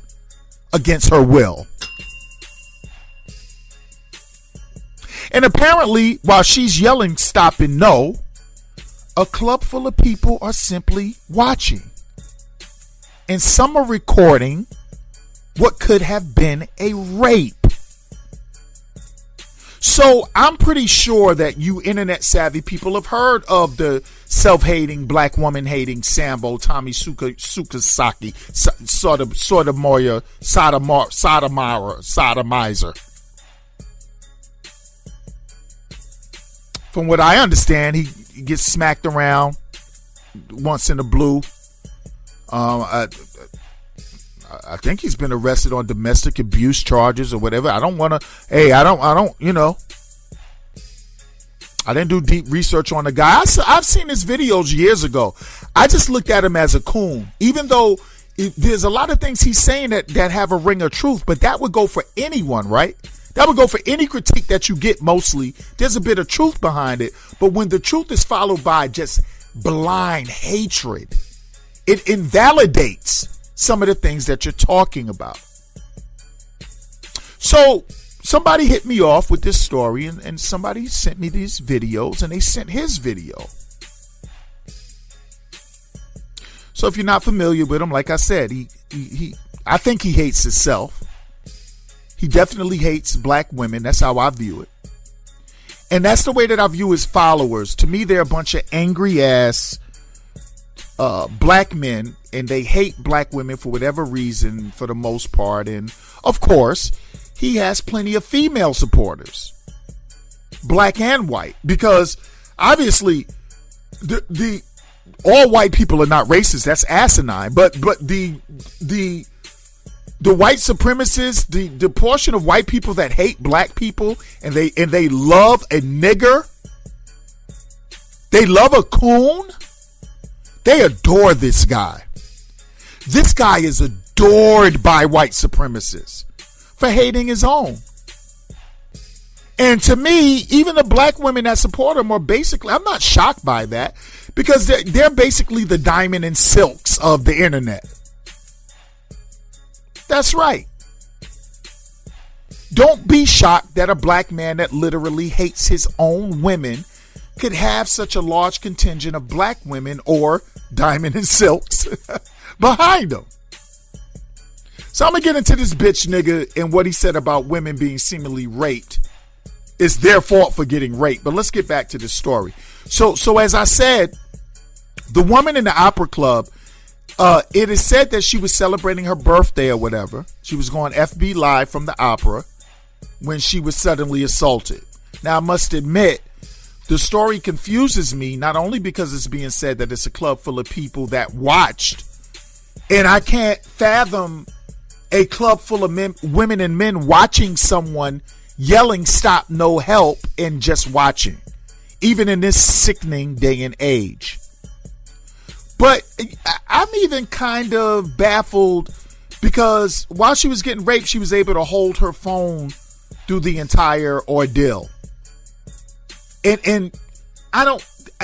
against her will. And apparently, while she's yelling stop and no, a club full of people are simply watching. And some are recording what could have been a rape. So I'm pretty sure that you internet savvy people have heard of the self-hating, black woman hating Sambo, Tommy Sukasaki, sodomizer. From what I understand, he gets smacked around once in a blue. I think he's been arrested on domestic abuse charges or whatever. I don't, I didn't do deep research on the guy. I've seen his videos years ago. I just looked at him as a coon, even though there's a lot of things he's saying that have a ring of truth, but that would go for anyone, right? That would go for any critique that you get mostly. There's a bit of truth behind it, but when the truth is followed by just blind hatred, it invalidates some of the things that you're talking about. So somebody hit me off with this story, and somebody sent me these videos, and they sent his video. So if you're not familiar with him, like I said, I think he hates himself. He definitely hates black women. That's how I view it. And that's the way that I view his followers. To me, they're a bunch of angry ass black men, and they hate black women for whatever reason, for the most part. And of course, he has plenty of female supporters, black and white, because obviously the all white people are not racist. That's asinine. But the white supremacists, the portion of white people that hate black people, and they love a nigger, they love a coon, they adore this guy. This guy is adored by white supremacists for hating his own. And to me, even the black women that support him are basically, I'm not shocked by that, because they're basically the diamond and silks of the internet. That's right. Don't be shocked that a black man that literally hates his own women could have such a large contingent of black women or diamond and silks behind him. So I'm going to get into this bitch nigga and what he said about women being seemingly raped. It's their fault for getting raped. But let's get back to the story. So as I said, the woman in the opera club, it is said that she was celebrating her birthday or whatever. She was going FB Live from the opera when she was suddenly assaulted. Now, I must admit, the story confuses me, not only because it's being said that it's a club full of people that watched, and I can't fathom a club full of women and men watching someone yelling stop, no help, and just watching, even in this sickening day and age. But I'm even kind of baffled because while she was getting raped, she was able to hold her phone through the entire ordeal. And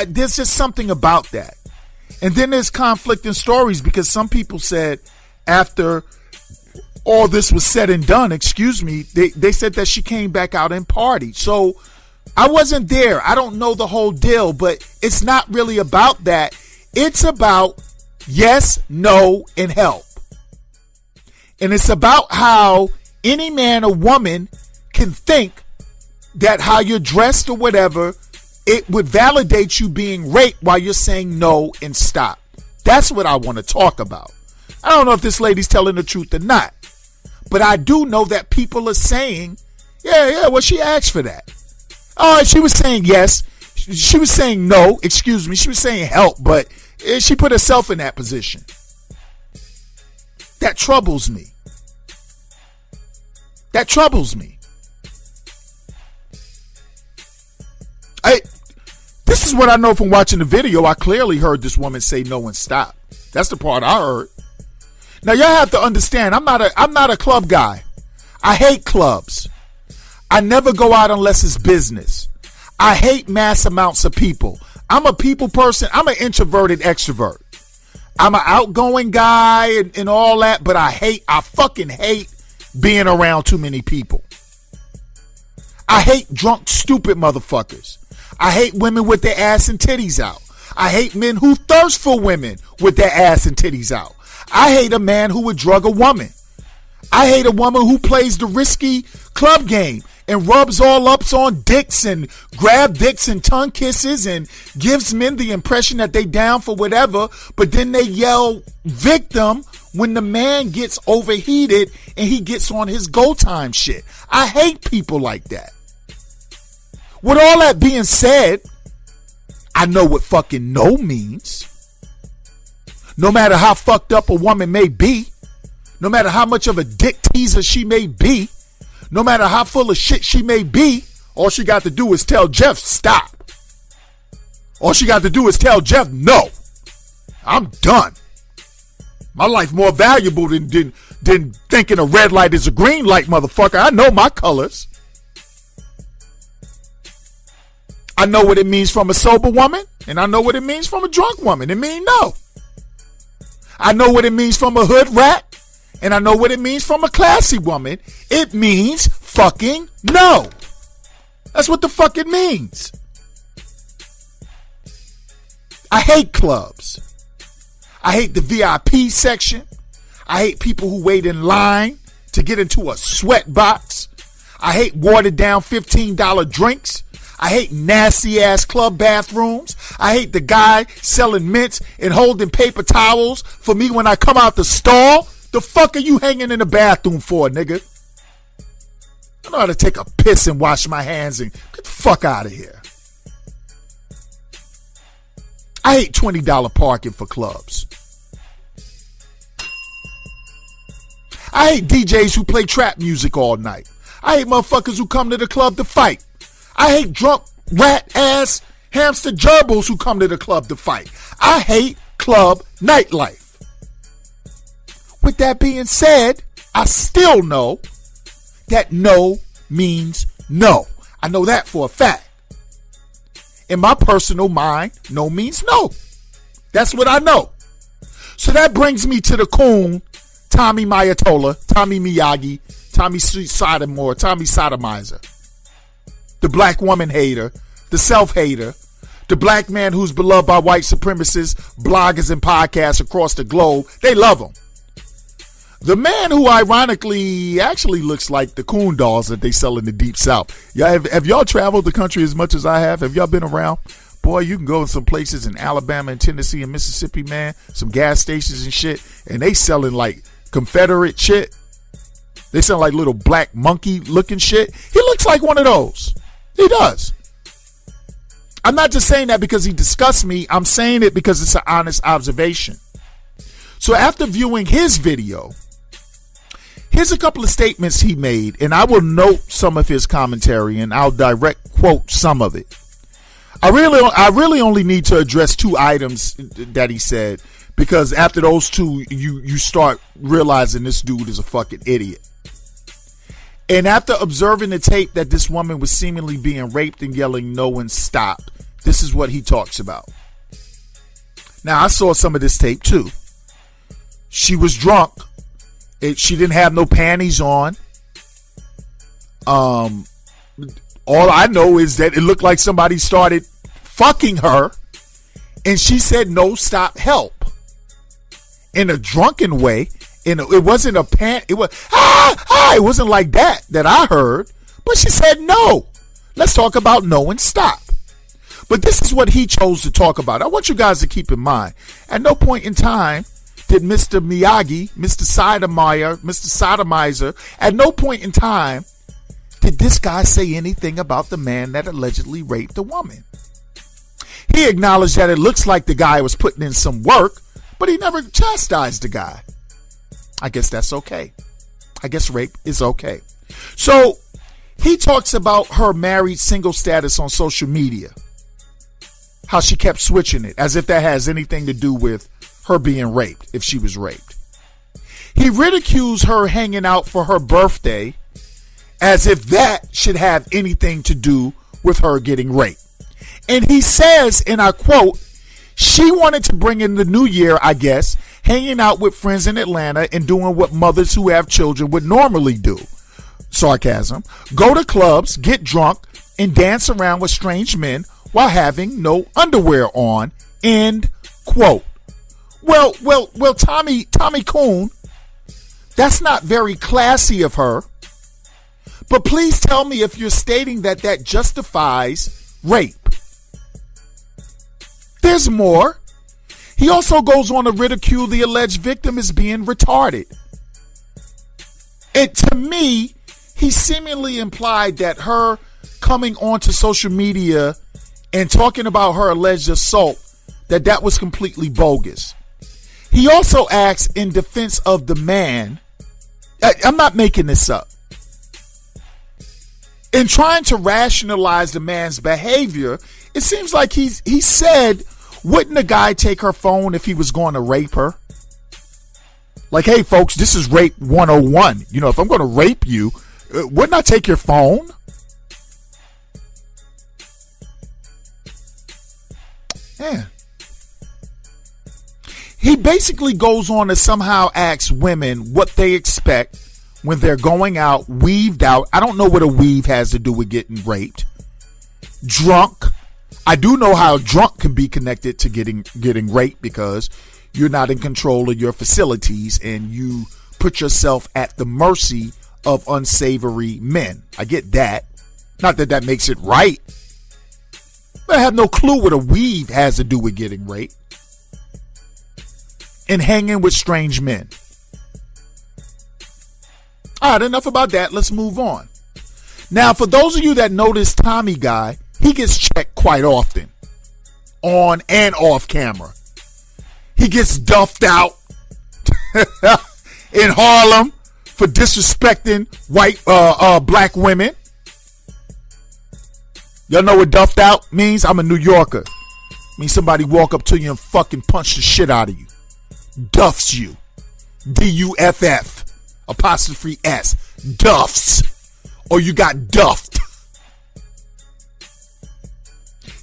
there's just something about that. And then there's conflicting stories because some people said after all this was said and done, they said that she came back out and partied. So I wasn't there. I don't know the whole deal, but it's not really about that. It's about yes, no, and help. And it's about how any man or woman can think that how you're dressed or whatever, it would validate you being raped while you're saying no and stop. That's what I want to talk about. I don't know if this lady's telling the truth or not, but I do know that people are saying, well, she asked for that. Oh, she was saying yes. She was saying no, she was saying help, but she put herself in that position. That troubles me. That troubles me. This is what I know from watching the video. I clearly heard this woman say no and stop. That's the part I heard. Now y'all have to understand, I'm not a club guy. I hate clubs. I never go out unless it's business. I hate mass amounts of people. I'm a people person. I'm an introverted extrovert. I'm an outgoing guy and all that, but I fucking hate being around too many people. I hate drunk, stupid motherfuckers. I hate women with their ass and titties out. I hate men who thirst for women with their ass and titties out. I hate a man who would drug a woman. I hate a woman who plays the risky club game and rubs all ups on dicks and grab dicks and tongue kisses and gives men the impression that they down for whatever, but then they yell victim when the man gets overheated and he gets on his go time shit. I hate people like that. With all that being said, I know what fucking no means. No matter how fucked up a woman may be, no matter how much of a dick teaser she may be, no matter how full of shit she may be, all she got to do is tell Jeff, stop. All she got to do is tell Jeff, no. I'm done. My life more valuable than thinking a red light is a green light, motherfucker. I know my colors. I know what it means from a sober woman, and I know what it means from a drunk woman. It means no. I know what it means from a hood rat, and I know what it means from a classy woman. It means fucking no. That's what the fuck it means. I hate clubs. I hate the VIP section. I hate people who wait in line to get into a sweat box. I hate watered down $15 drinks. I hate nasty ass club bathrooms. I hate the guy selling mints and holding paper towels for me when I come out the stall. The fuck are you hanging in the bathroom for, nigga? I know how to take a piss and wash my hands and get the fuck out of here. I hate $20 parking for clubs. I hate DJs who play trap music all night. I hate motherfuckers who come to the club to fight. I hate drunk, rat ass, hamster gerbils who come to the club to fight. I hate club nightlife. With that being said, I still know that no means no. I know that for a fact. In my personal mind, no means no. That's what I know. So that brings me to the coon, Tommy Mayatola, Tommy Miyagi, Tommy Sodomore, Tommy Sodomizer. The black woman hater, the self-hater, the black man who's beloved by white supremacists, bloggers, and podcasts across the globe. They love him. The man who ironically actually looks like the coon dolls that they sell in the Deep South. Have y'all traveled the country as much as I have? Have y'all been around? Boy, you can go to some places in Alabama and Tennessee and Mississippi, man. Some gas stations and shit. And they selling like Confederate shit. They sound like little black monkey looking shit. He looks like one of those. He does. I'm not just saying that because he disgusts me. I'm saying it because it's an honest observation. So after viewing his video, here's a couple of statements he made, and I will note some of his commentary, and I'll direct quote some of it. I really only need to address two items that he said, because after those two, you start realizing this dude is a fucking idiot. And after observing the tape that this woman was seemingly being raped and yelling no and stop, this is what he talks about. Now, I saw some of this tape too. She was drunk She didn't have no panties on. All I know is that it looked like somebody started fucking her, and she said, "No, stop, help," in a drunken way. And it wasn't a it was it wasn't like that I heard. But she said, "No, let's talk about no and stop." But this is what he chose to talk about. I want you guys to keep in mind, at no point in time did Mr. Miyagi, Mr. Sodomizer, at no point in time did this guy say anything about the man that allegedly raped the woman. He acknowledged that it looks like the guy was putting in some work, but he never chastised the guy. I guess that's okay. I guess rape is okay. So he talks about her married single status on social media. How she kept switching it as if that has anything to do with her being raped, if she was raped. He ridicules her hanging out for her birthday as if that should have anything to do with her getting raped. And he says, and I quote, she wanted to bring in the new year, I guess, hanging out with friends in Atlanta and doing what mothers who have children would normally do. Sarcasm. Go to clubs, get drunk, and dance around with strange men while having no underwear on. End quote. Well, Tommy Coon, that's not very classy of her. But please tell me if you're stating that justifies rape. There's more. He also goes on to ridicule the alleged victim as being retarded. And to me, he seemingly implied that her coming onto social media and talking about her alleged assault, that was completely bogus. He also asks in defense of the man, I'm not making this up, in trying to rationalize the man's behavior, it seems like he said, wouldn't a guy take her phone if he was going to rape her? Like, hey, folks, this is rape 101. You know, if I'm going to rape you, wouldn't I take your phone? Yeah. He basically goes on to somehow ask women what they expect when they're going out, weaved out. I don't know what a weave has to do with getting raped. Drunk. I do know how drunk can be connected to getting raped, because you're not in control of your facilities and you put yourself at the mercy of unsavory men. I get that. Not that makes it right. But I have no clue what a weave has to do with getting raped and hanging with strange men. All right, enough about that. Let's move on. Now, for those of you that know this Tommy guy, he gets checked quite often, on and off camera. He gets duffed out in Harlem for disrespecting white, black women. Y'all know what duffed out means? I'm a New Yorker. It means somebody walk up to you and fucking punch the shit out of you. Duffs you. D-U-F-F apostrophe S. Duffs. Or you got duffed.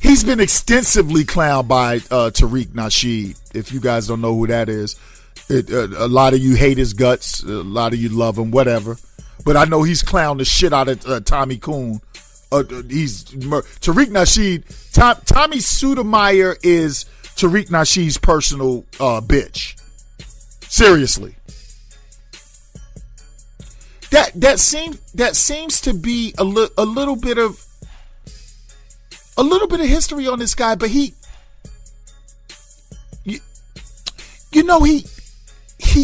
He's been extensively clowned by Tariq Nasheed. If you guys don't know who that is, a lot of you hate his guts. A lot of you love him, whatever. But I know he's clowned the shit out of Tommy Coon. Tariq Nasheed. Tommy Sotomayor is Tariq Nasheed's personal bitch. Seriously. That seems to be a little bit of history on this guy, but he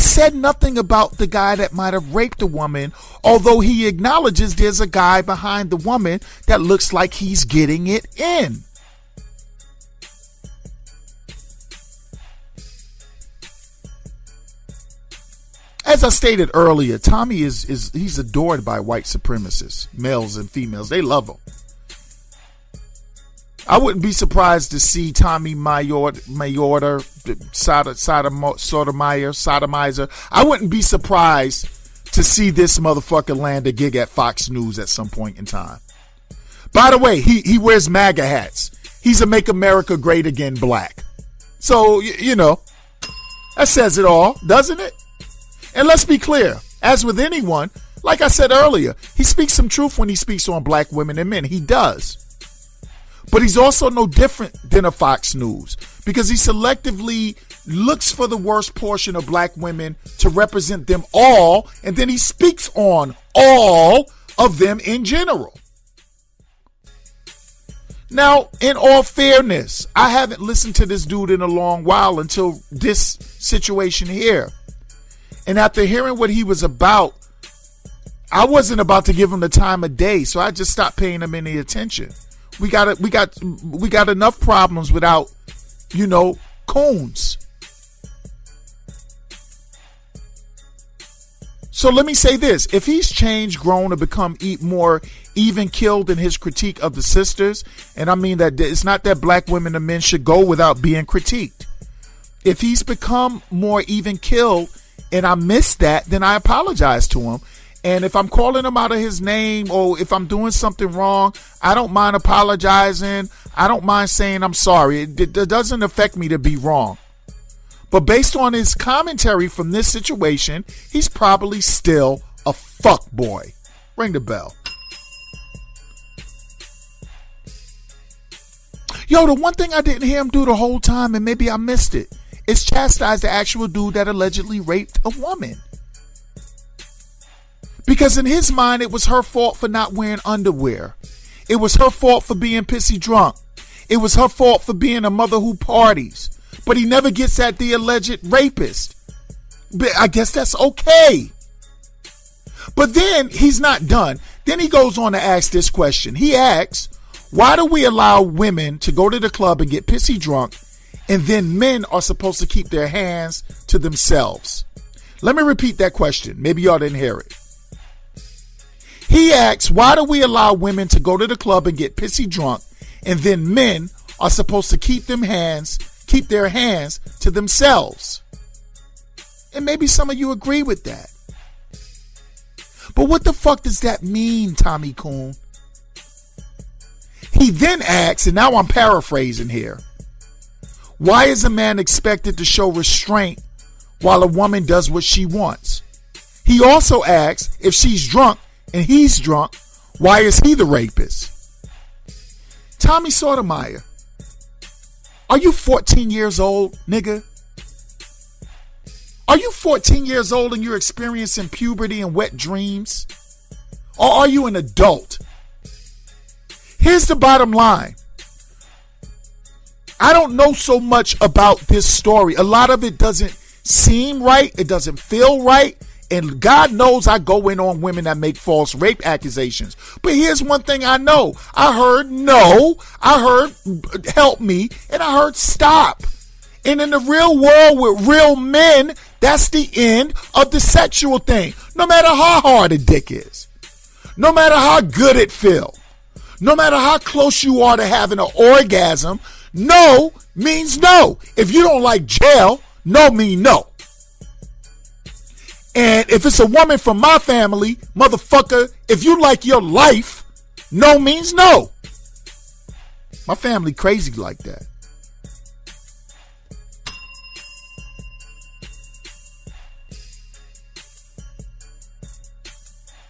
said nothing about the guy that might have raped a woman, although he acknowledges there's a guy behind the woman that looks like he's getting it in. As I stated earlier, Tommy he's adored by white supremacists, males and females. They love him. I wouldn't be surprised to see Tommy Sotomayor, Sodomizer. I wouldn't be surprised to see this motherfucker land a gig at Fox News at some point in time. By the way, he wears MAGA hats. He's a Make America Great Again black. So, that says it all, doesn't it? And let's be clear, as with anyone, like I said earlier, he speaks some truth when he speaks on black women and men. He does. But he's also no different than a Fox News because he selectively looks for the worst portion of black women to represent them all, and then he speaks on all of them in general. Now, in all fairness, I haven't listened to this dude in a long while until this situation here. And after hearing what he was about, I wasn't about to give him the time of day, so I just stopped paying him any attention. We got enough problems without, coons. So let me say this. If he's changed, grown, or become more even killed in his critique of the sisters, and I mean that it's not that black women and men should go without being critiqued. If he's become more even killed and I missed that, then I apologize to him. And if I'm calling him out of his name or if I'm doing something wrong, I don't mind apologizing. I don't mind saying I'm sorry. It doesn't affect me to be wrong. But based on his commentary from this situation, he's probably still a fuck boy. Ring the bell. Yo, the one thing I didn't hear him do the whole time, and maybe I missed it, is chastise the actual dude that allegedly raped a woman. Because in his mind, it was her fault for not wearing underwear. It was her fault for being pissy drunk. It was her fault for being a mother who parties. But he never gets at the alleged rapist. But I guess that's okay. But then he's not done. Then he goes on to ask this question. He asks, why do we allow women to go to the club and get pissy drunk, and then men are supposed to keep their hands to themselves? Let me repeat that question. Maybe y'all didn't hear it. He asks, why do we allow women to go to the club and get pissy drunk, and then men are supposed to keep their hands to themselves? And maybe some of you agree with that. But what the fuck does that mean, Tommy Coon? He then asks, and now I'm paraphrasing here, why is a man expected to show restraint while a woman does what she wants? He also asks, if she's drunk and he's drunk, why is he the rapist? Tommy Sotomayor, are you 14 years old, nigga? Are you 14 years old and you're experiencing puberty and wet dreams? Or are you an adult? Here's the bottom line. I don't know so much about this story. A lot of it doesn't seem right. It doesn't feel right. And God knows I go in on women that make false rape accusations. But here's one thing I know. I heard no. I heard help me. And I heard stop. And in the real world with real men, that's the end of the sexual thing. No matter how hard a dick is. No matter how good it feels. No matter how close you are to having an orgasm, no means no. If you don't like jail, no means no. And if it's a woman from my family, motherfucker, if you like your life, no means no. My family crazy like that.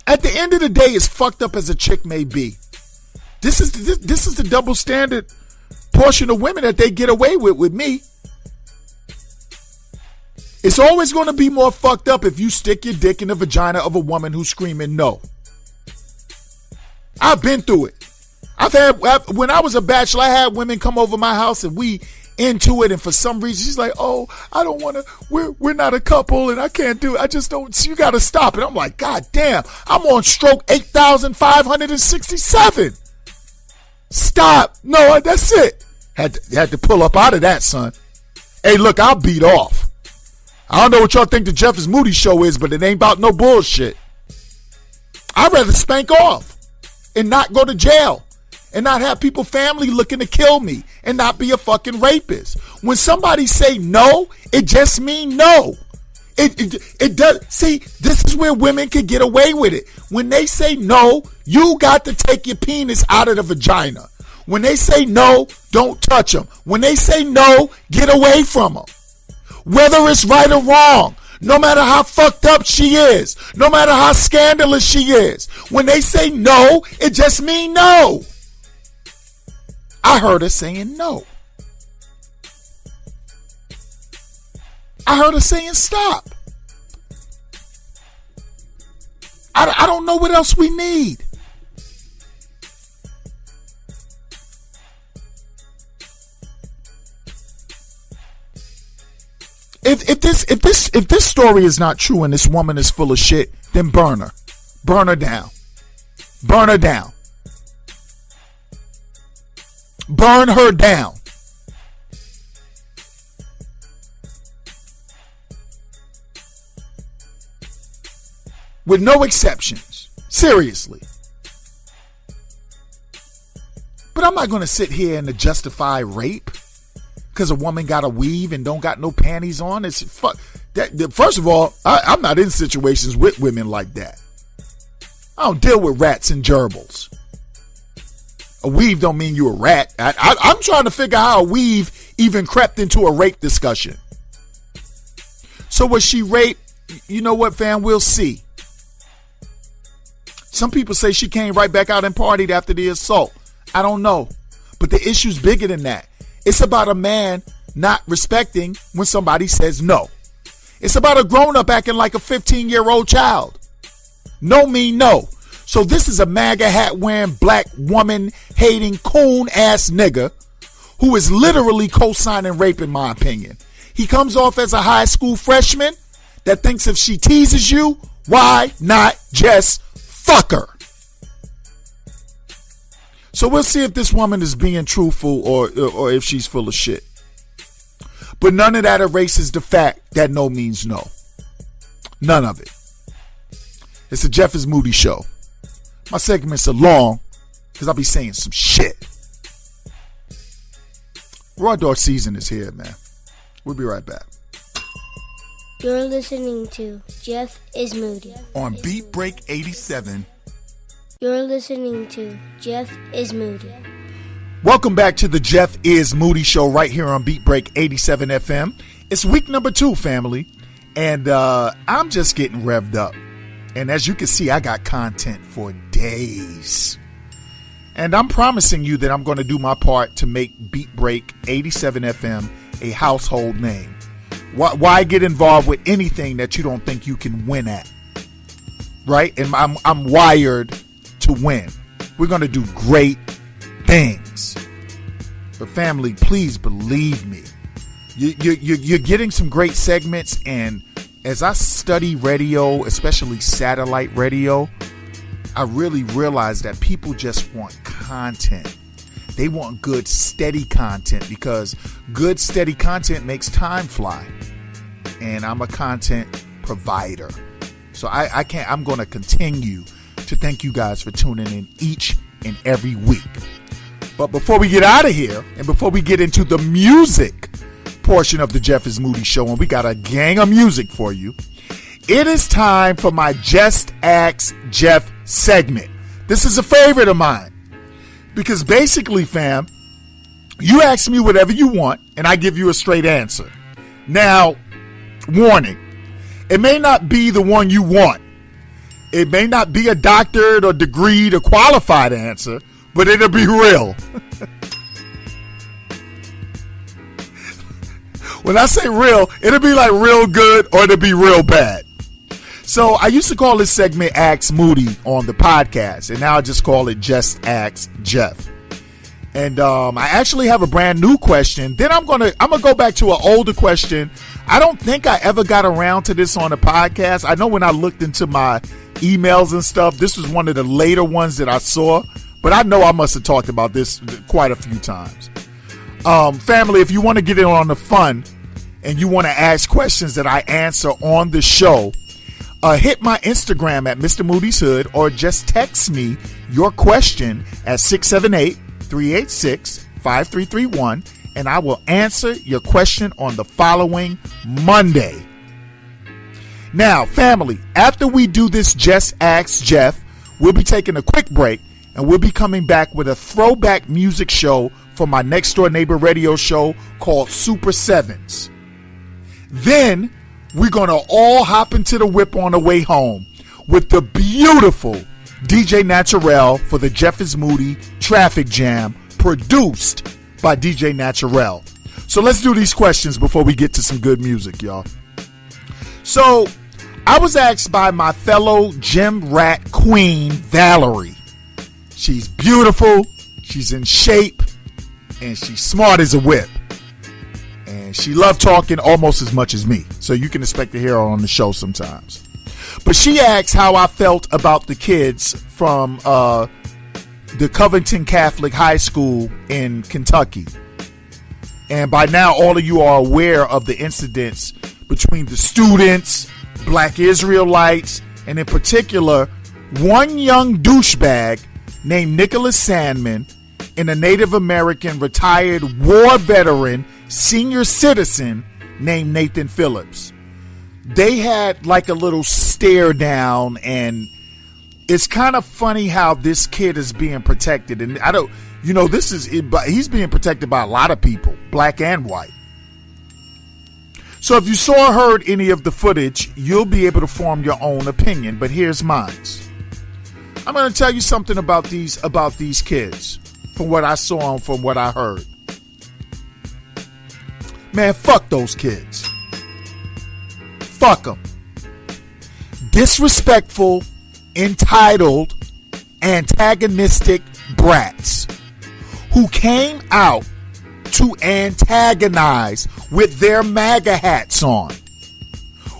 At the end of the day, as fucked up as a chick may be, this is the double standard portion of women that they get away with me. It's always going to be more fucked up if you stick your dick in the vagina of a woman who's screaming no. I've been through it. When I was a bachelor, I had women come over my house and we into it, and for some reason she's like, oh, I don't want to, we're not a couple and I can't do it. I just don't, you got to stop it. I'm like, God damn, I'm on stroke 8,567. Stop. No, that's it. Had to pull up out of that, son. Hey, look, I'll beat off. I don't know what y'all think the Jeff is Moody show is, but it ain't about no bullshit. I'd rather spank off and not go to jail and not have people, family looking to kill me and not be a fucking rapist. When somebody say no, it just mean no. It does. See, this is where women can get away with it. When they say no, you got to take your penis out of the vagina. When they say no, don't touch them. When they say no, get away from them. Whether it's right or wrong, No matter how fucked up she is, no matter how scandalous she is, when they say no, it just means no. I heard her saying no. I heard her saying stop. I don't know what else we need. If this story is not true and this woman is full of shit, then burn her. Burn her down. Burn her down. Burn her down. With no exceptions. Seriously. But I'm not going to sit here and justify rape because a woman got a weave and don't got no panties on. It's fuck. First of all, I'm not in situations with women like that. I don't deal with rats and gerbils. A weave don't mean you a rat. I'm trying to figure out how a weave even crept into a rape discussion. So was she raped? You know what, fam? We'll see. Some people say she came right back out and partied after the assault. I don't know. But the issue's bigger than that. It's about a man not respecting when somebody says no. It's about a grown-up acting like a 15-year-old child. No mean no. So this is a MAGA hat wearing, black woman hating, coon ass nigga who is literally co-signing rape, in my opinion. He comes off as a high school freshman that thinks if she teases you, why not just fuck her? So we'll see if this woman is being truthful or if she's full of shit. But none of that erases the fact that no means no. None of it. It's the Jeff is Moody Show. My segments are long because I'll be saying some shit. Raw Dog season is here, man. We'll be right back. You're listening to Jeff is Moody. On Beat Break 87. You're listening to Jeff is Moody. Welcome back to the Jeff is Moody Show right here on Beat Break 87 FM. It's week number 2, family. And I'm just getting revved up. And as you can see, I got content for days. And I'm promising you that I'm going to do my part to make Beat Break 87 FM a household name. Why get involved with anything that you don't think you can win at? Right? And I'm wired to win. We're going to do great things. But family, please believe me. You're getting some great segments, and as I study radio, especially satellite radio, I really realize that people just want content. They want good, steady content because good, steady content makes time fly. And I'm a content provider. So I'm going to continue to thank you guys for tuning in each and every week. But before we get out of here and before we get into the music portion of the Jeff is Moody Show, and we got a gang of music for you, it is time for my Just Ask Jeff segment. This is a favorite of mine because basically, fam, you ask me whatever you want and I give you a straight answer. Now, warning, it may not be the one you want. It may not be a doctored or degreed or qualified answer, but it'll be real. When I say real, it'll be like real good or it'll be real bad. So I used to call this segment Ask Moody on the podcast, and now I just call it Just Ask Jeff. And I actually have a brand new question. Then I'm gonna go back to an older question. I don't think I ever got around to this on the podcast. I know when I looked into my emails and stuff, this was one of the later ones that I saw, but I know I must have talked about this quite a few times. Family, if you want to get in on the fun and you want to ask questions that I answer on the show, hit my Instagram at Mr. Moody's Hood or just text me your question at 678-386-5331 and I will answer your question on the following Monday. Now, family, after we do this Just Ask Jeff, we'll be taking a quick break and we'll be coming back with a throwback music show from my next door neighbor radio show called Super Sevens. Then we're going to all hop into the whip on the way home with the beautiful DJ Naturel for the Jeff is Moody Traffic Jam, produced by DJ Naturel. So let's do these questions before we get to some good music, y'all. So I was asked by my fellow gym rat queen, Valerie. She's beautiful, she's in shape, and she's smart as a whip. And she loved talking almost as much as me. So you can expect to hear her on the show sometimes. But she asked how I felt about the kids from the Covington Catholic High School in Kentucky. And by now, all of you are aware of the incidents between the students, Black Israelites, and in particular, one young douchebag named Nicholas Sandman and a Native American retired war veteran senior citizen named Nathan Phillips. They had like a little stare down, and it's kind of funny how this kid is being protected. And I don't, he's being protected by a lot of people, black and white. So if you saw or heard any of the footage, you'll be able to form your own opinion. But here's mine. I'm going to tell you something about these kids, from what I saw and from what I heard. Man, fuck those kids. Fuck them. Disrespectful, entitled, antagonistic brats who came out to antagonize with their MAGA hats on.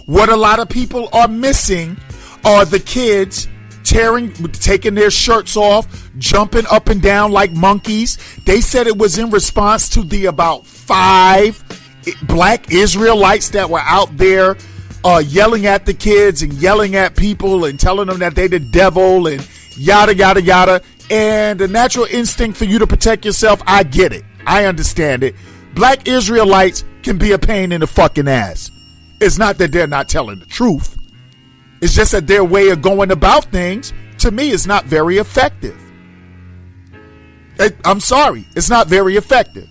What a lot of people are missing are the kids taking their shirts off, jumping up and down like monkeys. They said it was in response to the about 5 Black Israelites that were out there yelling at the kids and yelling at people and telling them that they the devil and yada, yada, yada. And the natural instinct for you to protect yourself, I get it. I understand it. Black Israelites can be a pain in the fucking ass. It's not that they're not telling the truth. It's just that their way of going about things, to me, is not very effective. I'm sorry. It's not very effective.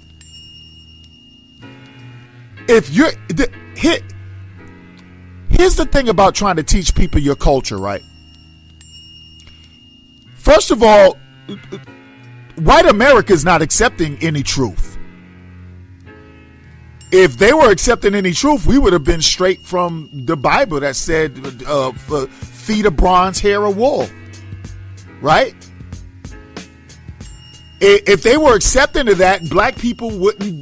If you're... Here's the thing about trying to teach people your culture, right? First of all, white America is not accepting any truth. If they were accepting any truth, we would have been straight from the Bible that said, feet of bronze, hair of wool. Right? If they were accepting of that, black people wouldn't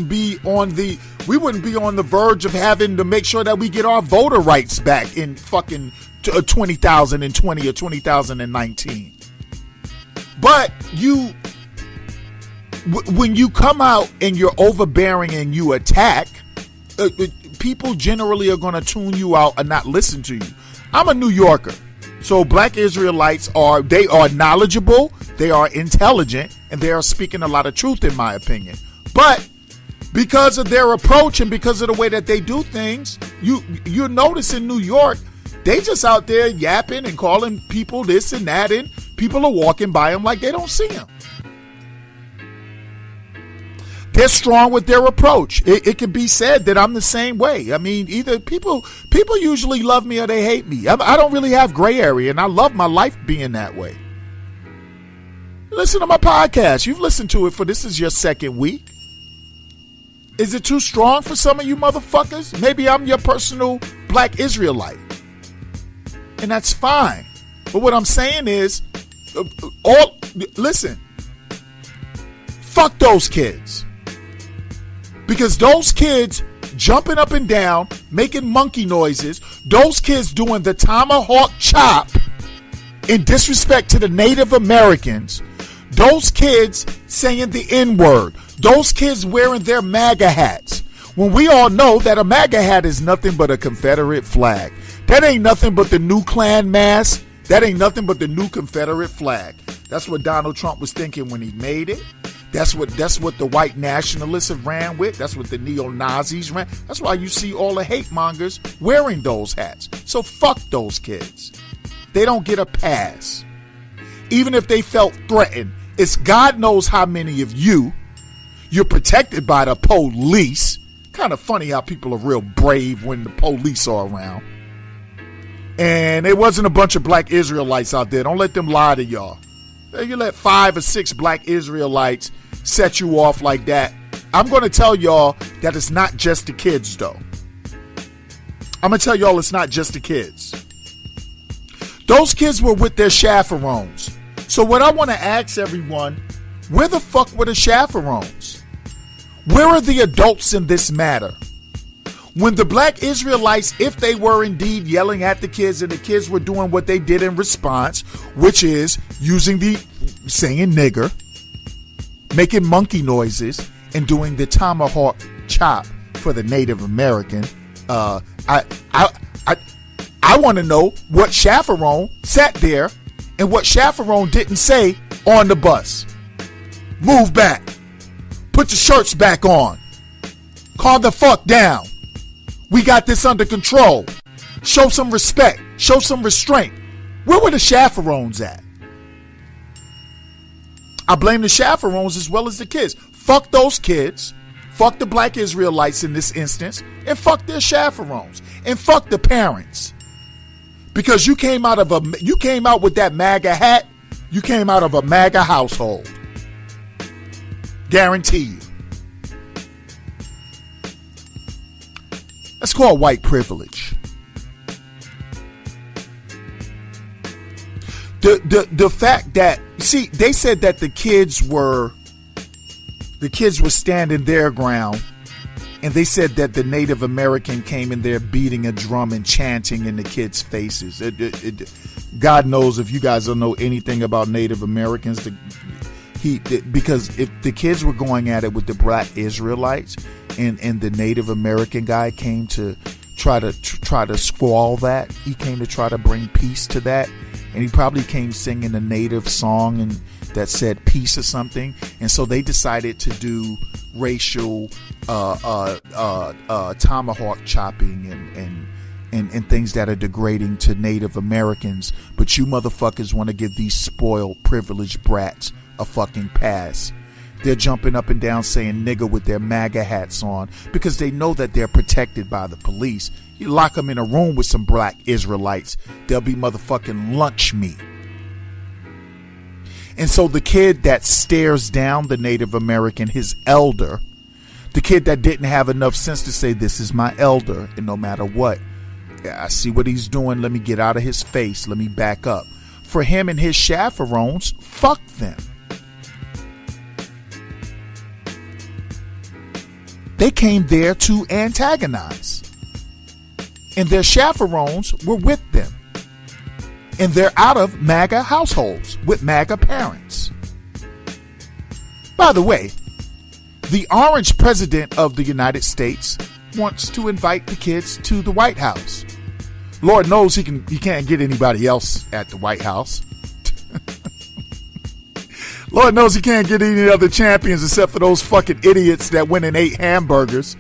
be on the verge of having to make sure that we get our voter rights back in fucking 2020 or 2019. But when you come out and you're overbearing and you attack, people generally are going to tune you out and not listen to you. I'm a New Yorker. So Black Israelites are knowledgeable, they are intelligent, and they are speaking a lot of truth, in my opinion. But because of their approach and because of the way that they do things, you notice in New York, they just out there yapping and calling people this and that, and people are walking by them like they don't see them. They're strong with their approach. It can be said that I'm the same way. I mean, either people usually love me or they hate me. I don't really have gray area, and I love my life being that way. Listen to my podcast. You've listened to it this is your second week. Is it too strong for some of you motherfuckers? Maybe I'm your personal Black Israelite. And that's fine. But what I'm saying is, listen, fuck those kids. Because those kids jumping up and down, making monkey noises, those kids doing the tomahawk chop in disrespect to the Native Americans, those kids saying the N-word, those kids wearing their MAGA hats, when we all know that a MAGA hat is nothing but a Confederate flag. That ain't nothing but the new Klan mask. That ain't nothing but the new Confederate flag. That's what Donald Trump was thinking when he made it. That's what the white nationalists have ran with. That's what the neo-Nazis ran. That's why you see all the hate mongers wearing those hats. So fuck those kids. They don't get a pass. Even if they felt threatened, it's God knows how many of you're protected by the police. kind of funny how people are real brave when the police are around. And it wasn't a bunch of black Israelites out there. Don't let them lie to y'all. You let 5 or 6 black Israelites set you off like that. I'm going to tell y'all that it's not just the kids, though. I'm going to tell y'all it's not just the kids. Those kids were with their chaperones. So what I want to ask everyone, where the fuck were the chaperones? Where are the adults in this matter? When the black Israelites, if they were indeed yelling at the kids and the kids were doing what they did in response, which is saying nigger, making monkey noises, and doing the tomahawk chop for the Native American, I want to know what chaperone sat there and what chaperone didn't say on the bus. Move back. Put your shirts back on. Calm the fuck down. We got this under control. Show some respect. Show some restraint. Where were the chaperones at? I blame the chaperones as well as the kids. Fuck those kids. Fuck the black Israelites in this instance. And fuck their chaperones. And fuck the parents. Because you came out with that MAGA hat. You came out of a MAGA household. Guarantee you. That's called white privilege. The fact that, see, they said that the kids were standing their ground, and they said that the Native American came in there beating a drum and chanting in the kids' faces. God knows if you guys don't know anything about Native Americans, because if the kids were going at it with the black Israelites, and the Native American guy came to try to squall that. He came to try to bring peace to that, and he probably came singing a native song and that said peace or something. And so they decided to do racial tomahawk chopping and things that are degrading to Native Americans. But you motherfuckers want to give these spoiled, privileged brats a fucking pass. They're jumping up and down saying nigger with their MAGA hats on because they know that they're protected by the police. You lock them in a room with some black Israelites, they'll be motherfucking lunch meat. And so the kid that stares down the Native American, his elder, the kid that didn't have enough sense to say, this is my elder, and no matter what, I see what he's doing, let me get out of his face, let me back up. For him and his chaperones, fuck them. They came there to antagonize. And their chaperones were with them. And they're out of MAGA households with MAGA parents. By the way, the orange president of the United States wants to invite the kids to the White House. Lord knows he can't get anybody else at the White House. Lord knows he can't get any other champions except for those fucking idiots that went and ate hamburgers.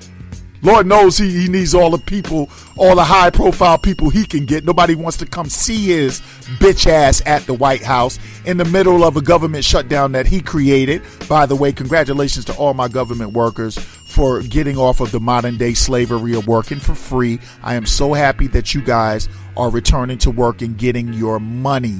Lord knows he needs all the people, all the high profile people he can get. Nobody wants to come see his bitch ass at the White House in the middle of a government shutdown that he created. By the way, congratulations to all my government workers for getting off of the modern day slavery of working for free. I am so happy that you guys are returning to work and getting your money.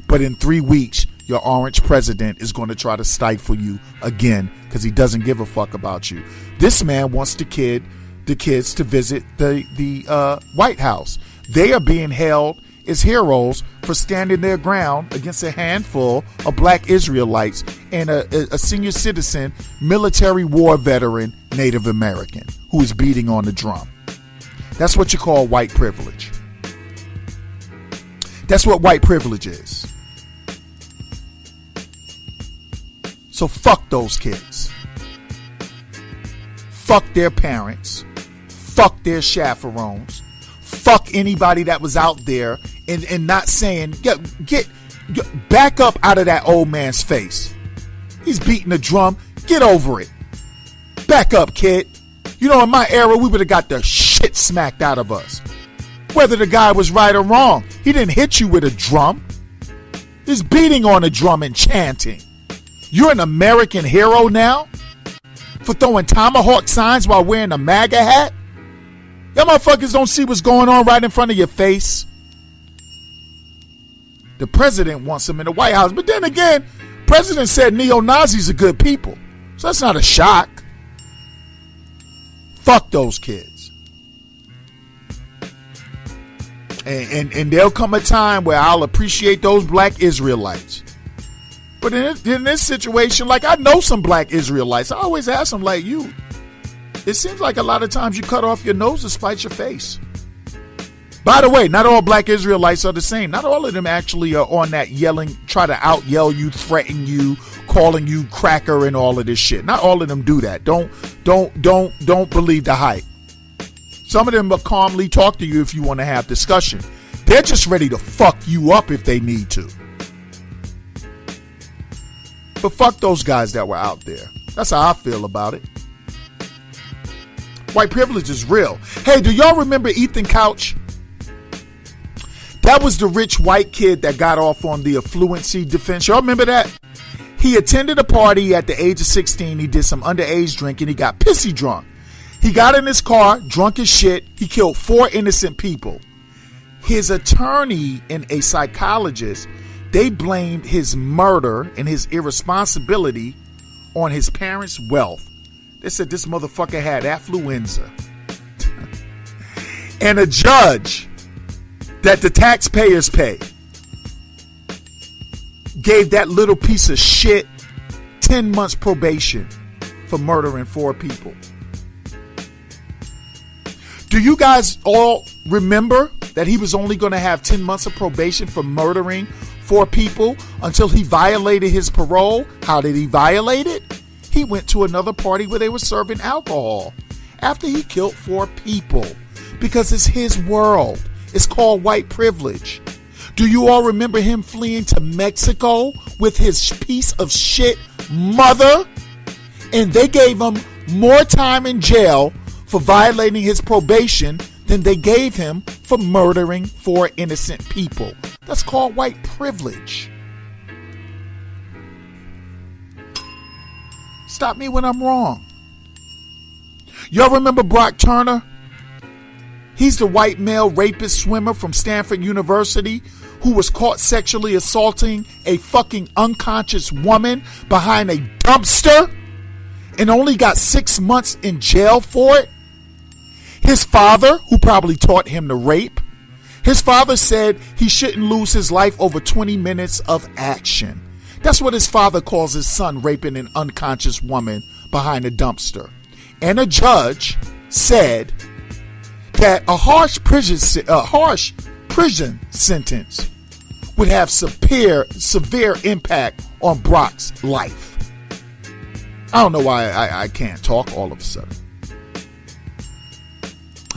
But in 3 weeks, your orange president is going to try to stifle you again because he doesn't give a fuck about you. This man wants the kids to visit the White House. They are being held as heroes for standing their ground against a handful of black Israelites and a senior citizen, military war veteran Native American who is beating on the drum. That's what you call white privilege. That's what white privilege is. So fuck those kids. Fuck their parents. Fuck their chaperones. Fuck anybody that was out there and not saying, get back up out of that old man's face. He's beating the drum. Get over it. Back up, kid. You know, in my era, we would have got the shit smacked out of us. Whether the guy was right or wrong, he didn't hit you with a drum. He's beating on a drum and chanting. You're an American hero now? for throwing tomahawk signs while wearing a MAGA hat? Y'all motherfuckers don't see what's going on right in front of your face. The president wants them in the White House. But then again, president said neo-Nazis are good people. So that's not a shock. Fuck those kids. And there'll come a time where I'll appreciate those black Israelites. But in this situation, like, I know some black Israelites. I always ask them, like, it seems like a lot of times you cut off your nose to spite your face. By the way, not all black Israelites are the same. Not all of them actually are on that yelling, try to out yell you, threaten you, calling you cracker and all of this shit. Not all of them do that. Don't believe the hype. Some of them will calmly talk to you if you want to have discussion. They're just ready to fuck you up if they need to. But fuck those guys that were out there. That's how I feel about it. White privilege is real. Hey, do y'all remember Ethan Couch? That was the rich white kid that got off on the affluency defense. Y'all remember that? He attended a party at the age of 16. He did some underage drinking. He got pissy drunk. He got in his car, drunk as shit. He killed 4 innocent people. His attorney and a psychologist, they blamed his murder and his irresponsibility on his parents' wealth. They said this motherfucker had affluenza. And a judge that the taxpayers pay gave that little piece of shit 10 months probation for murdering 4 people. Do you guys all remember that he was only going to have 10 months of probation for murdering 4 people until he violated his parole? How did he violate it? He went to another party where they were serving alcohol after he killed 4 people because it's his world. It's called white privilege. Do you all remember him fleeing to Mexico with his piece of shit mother? And they gave him more time in jail for violating his probation than they gave him for murdering 4 innocent people. That's called white privilege. Stop me when I'm wrong. Y'all remember Brock Turner? He's the white male rapist swimmer from Stanford University who was caught sexually assaulting a fucking unconscious woman behind a dumpster and only got 6 months in jail for it. His father, who probably taught him to rape, his father said he shouldn't lose his life over 20 minutes of action. That's what his father calls his son raping an unconscious woman behind a dumpster. And a judge said that a harsh prison sentence would have severe impact on Brock's life. I don't know why I can't talk all of a sudden.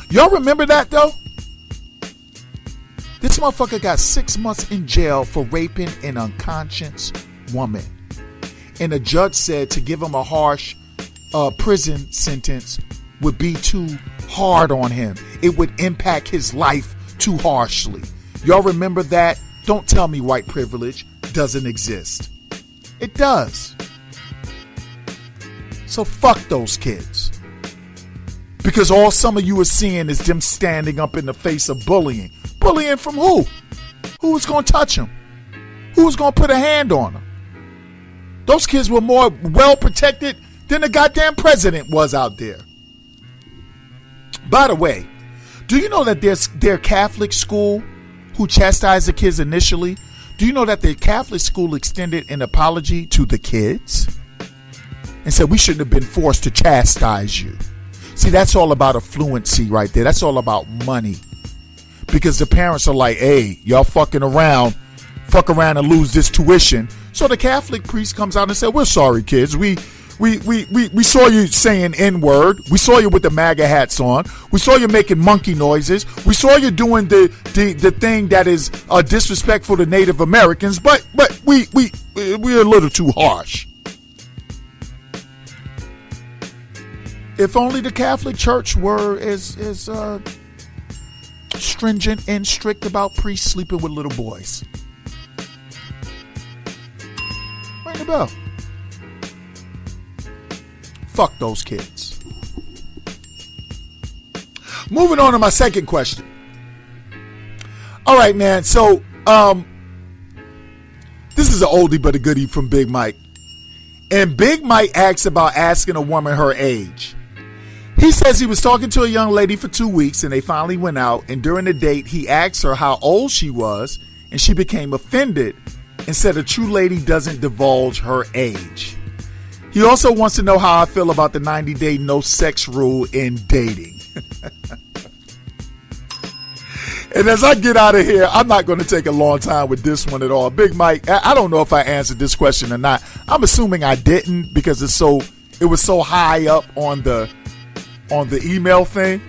Y'all remember that though? This motherfucker got 6 months in jail for raping an unconscious woman. And the judge said to give him a harsh prison sentence would be too hard on him. It would impact his life too harshly. Y'all remember that? Don't tell me white privilege doesn't exist. It does. So fuck those kids. Because all some of you are seeing is them standing up in the face of bullying. Bullying from who? Who was going to touch them? Who was going to put a hand on them? Those kids were more well protected than the goddamn president was out there. By the way, do you know that their Catholic school who chastised the kids initially, do you know that the Catholic school extended an apology to the kids and said we shouldn't have been forced to chastise you? See, that's all about affluency right there. That's all about money. Because the parents are like, hey, y'all fuck around and lose this tuition. So the Catholic priest comes out and said, we're sorry, kids. We saw you saying N-word. We saw you with the MAGA hats on. We saw you making monkey noises. We saw you doing the thing that is disrespectful to Native Americans. But we're a little too harsh. If only the Catholic Church were as stringent and strict about priests sleeping with little boys. Ring the bell. Fuck those kids. Moving on to my second question. All right, man. So, this is an oldie but a goodie from Big Mike. And Big Mike asks about asking a woman her age. He says he was talking to a young lady for 2 weeks and they finally went out. And during the date, he asked her how old she was and she became offended and said a true lady doesn't divulge her age. He also wants to know how I feel about the 90-day no sex rule in dating. And as I get out of here, I'm not going to take a long time with this one at all. Big Mike, I don't know if I answered this question or not. I'm assuming I didn't because it was so high up on the email thing.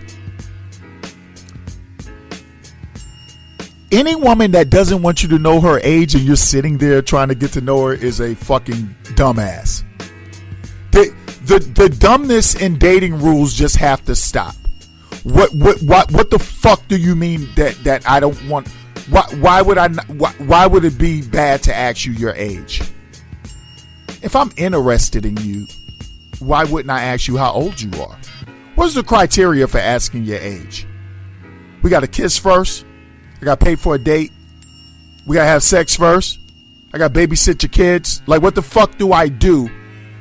Any woman that doesn't want you to know her age and you're sitting there trying to get to know her is a fucking dumbass. The dumbness in dating rules just have to stop. What the fuck do you mean that I don't want? Why would it be bad to ask you your age? If I'm interested in you, why wouldn't I ask you how old you are? What's the criteria for asking your age? We got to kiss first. I got to pay for a date. We got to have sex first. I got to babysit your kids. Like, what the fuck do I do?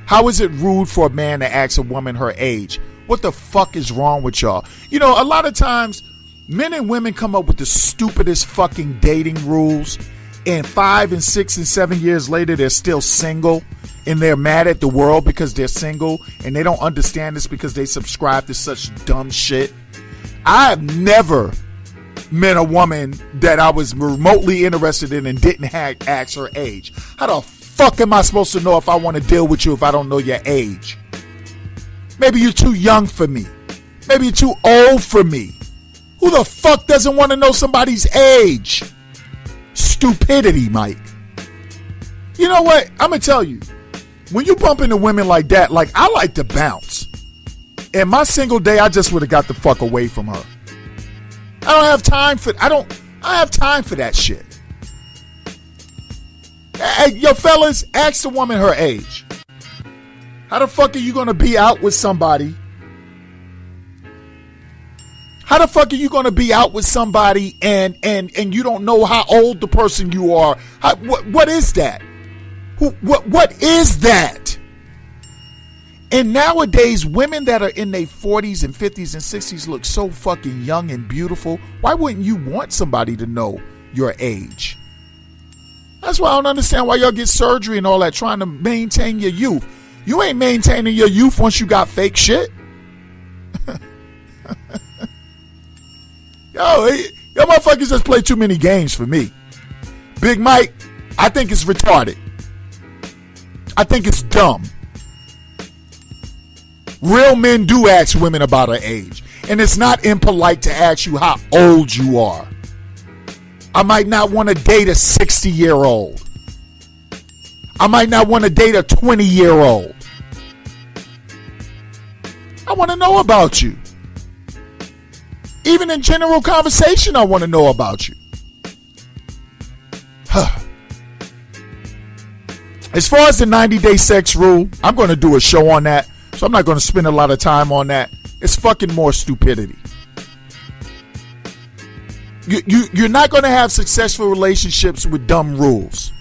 How is it rude for a man to ask a woman her age? What the fuck is wrong with y'all? You know, a lot of times, men and women come up with the stupidest fucking dating rules, and 5 and 6 and 7 years later, they're still single, and they're mad at the world because they're single, and they don't understand this because they subscribe to such dumb shit. I have never met a woman that I was remotely interested in and didn't ask her age. How the fuck am I supposed to know if I want to deal with you if I don't know your age? Maybe you're too young for me. Maybe you're too old for me. Who the fuck doesn't want to know somebody's age? Stupidity, Mike. You know what? I'm going to tell you. When you bump into women like that, like, I like to bounce. And my single day, I just would have got the fuck away from her. I don't have time for that shit. Hey, yo, fellas, ask the woman her age. How the fuck are you going to be out with somebody? How the fuck are you going to be out with somebody and you don't know how old the person you are? What is that? What is that? And nowadays, women that are in their 40s and 50s and 60s look so fucking young and beautiful. Why wouldn't you want somebody to know your age? That's why I don't understand why y'all get surgery and all that trying to maintain your youth. You ain't maintaining your youth once you got fake shit. Yo motherfuckers just play too many games for me. Big Mike, I think it's retarded. I think it's dumb. Real men do ask women about her age. And it's not impolite to ask you how old you are. I might not want to date a 60-year-old. I might not want to date a 20-year-old. I want to know about you. Even in general conversation, I want to know about you. As far as the 90-day sex rule, I'm going to do a show on that. So I'm not going to spend a lot of time on that. It's fucking more stupidity. You're not going to have successful relationships with dumb rules.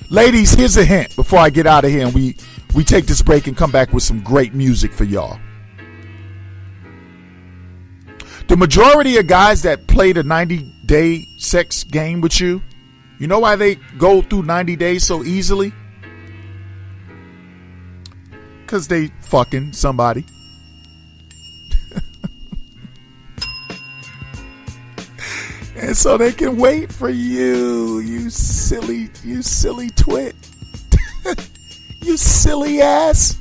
Ladies, here's a hint before I get out of here and we take this break and come back with some great music for y'all. The majority of guys that play the 90-day sex game with you, you know why they go through 90 days so easily? Because they fucking somebody. And so they can wait for you, you silly twit. You silly ass.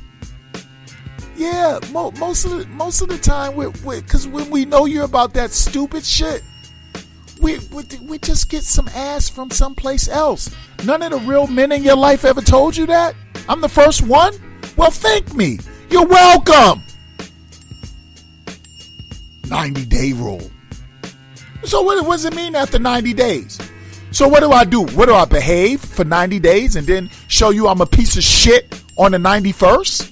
Yeah, most of the time, because when we know you're about that stupid shit, we just get some ass from someplace else. None of the real men in your life ever told you that? I'm the first one? Well, thank me. You're welcome. 90-day rule. So what does it mean after 90 days? So what do I do? What do I behave for 90 days and then show you I'm a piece of shit on the 91st?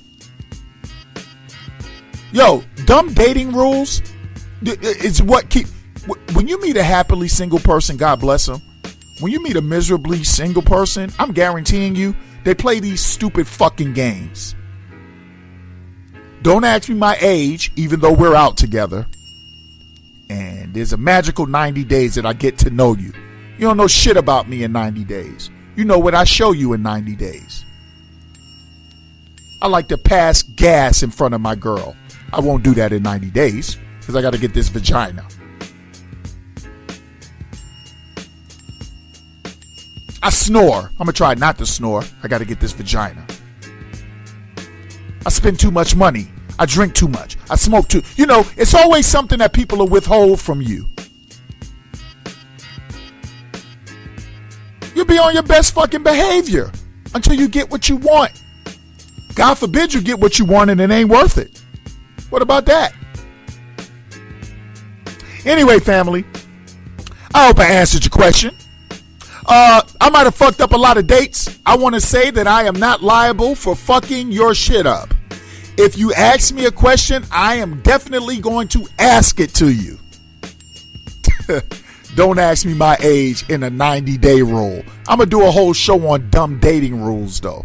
Yo, dumb dating rules is what keep. When you meet a happily single person, God bless them. When you meet a miserably single person, I'm guaranteeing you, they play these stupid fucking games. Don't ask me my age, even though we're out together. And there's a magical 90 days that I get to know you. You don't know shit about me in 90 days. You know what I show you in 90 days. I like to pass gas in front of my girl. I won't do that in 90 days because I got to get this vagina. I snore. I'm going to try not to snore. I got to get this vagina. I spend too much money. I drink too much. I smoke too. You know, it's always something that people will withhold from you. You'll be on your best fucking behavior until you get what you want. God forbid you get what you want and it ain't worth it. What about that? Anyway, family, I hope I answered your question. I might have fucked up a lot of dates. I want to say that I am not liable for fucking your shit up. If you ask me a question, I am definitely going to ask it to you. Don't ask me my age in a 90-day rule. I'm gonna do a whole show on dumb dating rules, though.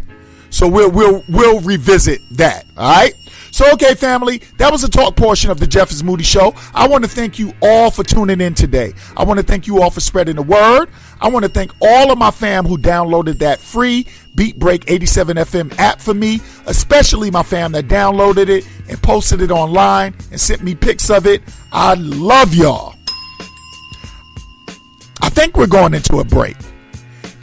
So we'll revisit that. All right. So, okay, family, that was the talk portion of the Jeff is Moody Show. I want to thank you all for tuning in today. I want to thank you all for spreading the word. I want to thank all of my fam who downloaded that free Beat Break 87 FM app for me, especially my fam that downloaded it and posted it online and sent me pics of it. I love y'all. I think we're going into a break,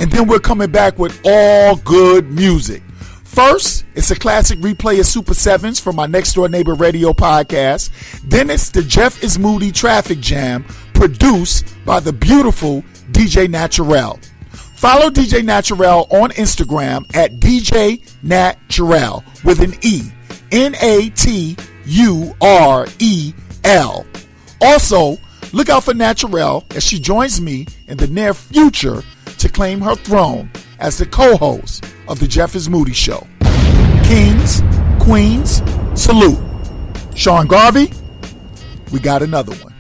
and then we're coming back with all good music. First, it's a classic replay of Super 7s from my Next Door Neighbor radio podcast. Then it's the Jeff is Moody Traffic Jam, produced by the beautiful DJ Naturel. Follow DJ Naturel on Instagram at DJ Naturel with an E. Naturel. Also, look out for Naturel as she joins me in the near future to claim her throne as the co-host of the Jeff is Moody Show. Kings, queens, salute. Sean Garvey, we got another one.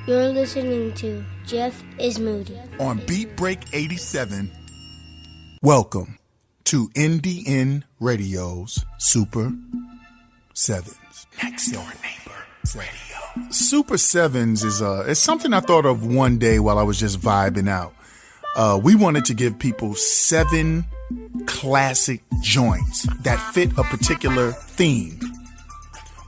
You're listening to Jeff is Moody On Beat Break 87, welcome to NDN Radio's Super 7s. Next Door Neighbor Radio. Super 7s is something I thought of one day while I was just vibing out. We wanted to give people 7 classic joints that fit a particular theme.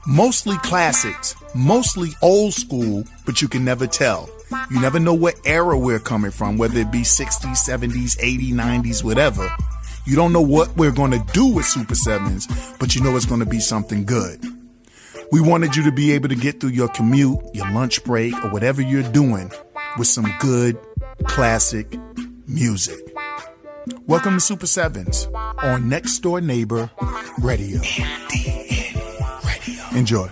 Mostly classics, mostly old school, but you can never tell. You never know what era we're coming from, whether it be 60s, 70s, 80s, 90s, whatever. You don't know what we're going to do with Super 7s, but you know it's going to be something good. We wanted you to be able to get through your commute, your lunch break, or whatever you're doing with some good, classic music. Welcome to Super 7s on Next Door Neighbor Radio. NDN Radio. Enjoy.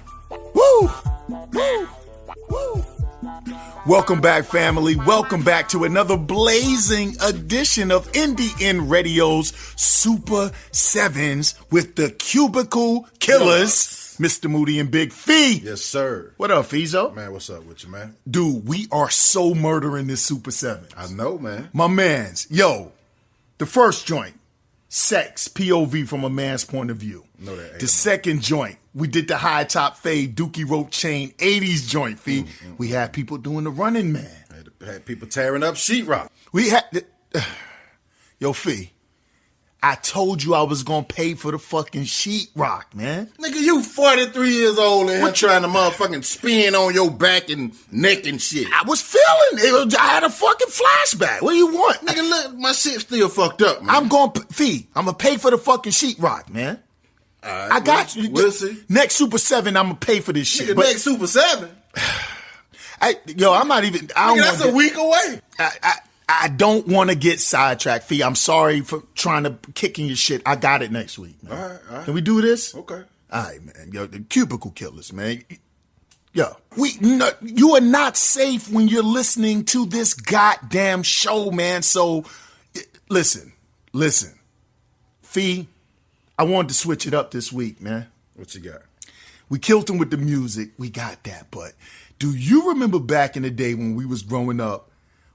Woo! Woo! Woo! Welcome back, family. Welcome back to another blazing edition of NDN Radio's Super 7s with the Cubicle Killers. Mr. Moody and Big Fee. Yes, sir. What up, Fizo? Man, what's up with you, man? Dude, we are so murdering this Super 7. I know, man. My mans. Yo, the first joint, sex, POV from a man's point of view. No, that ain't. The second joint, we did the high top fade, Dookie rope chain, 80s joint, Fee. We had people doing the running man. Had people tearing up sheetrock. We had, yo, Fee. I told you I was going to pay for the fucking sheetrock, man. Nigga, you 43 years old and trying to motherfucking spin on your back and neck and shit. I was feeling it. I had a fucking flashback. What do you want? Nigga, look, my shit still fucked up, man. I'm going to, Fee, I'm going to pay for the fucking sheetrock, man. All right, I got you. We'll see. Next Super 7, I'm going to pay for this shit. Nigga, next Super 7? I'm not even, I don't Nigga, that's a week away. I don't want to get sidetracked, Fee. I'm sorry for trying to kick in your shit. I got it next week, man. All right. Can we do this? Okay. All right, man. Yo, the Cubicle Killers, man. Yo, you are not safe when you're listening to this goddamn show, man. So, listen. Fee, I wanted to switch it up this week, man. What you got? We killed him with the music. We got that. But do you remember back in the day when we was growing up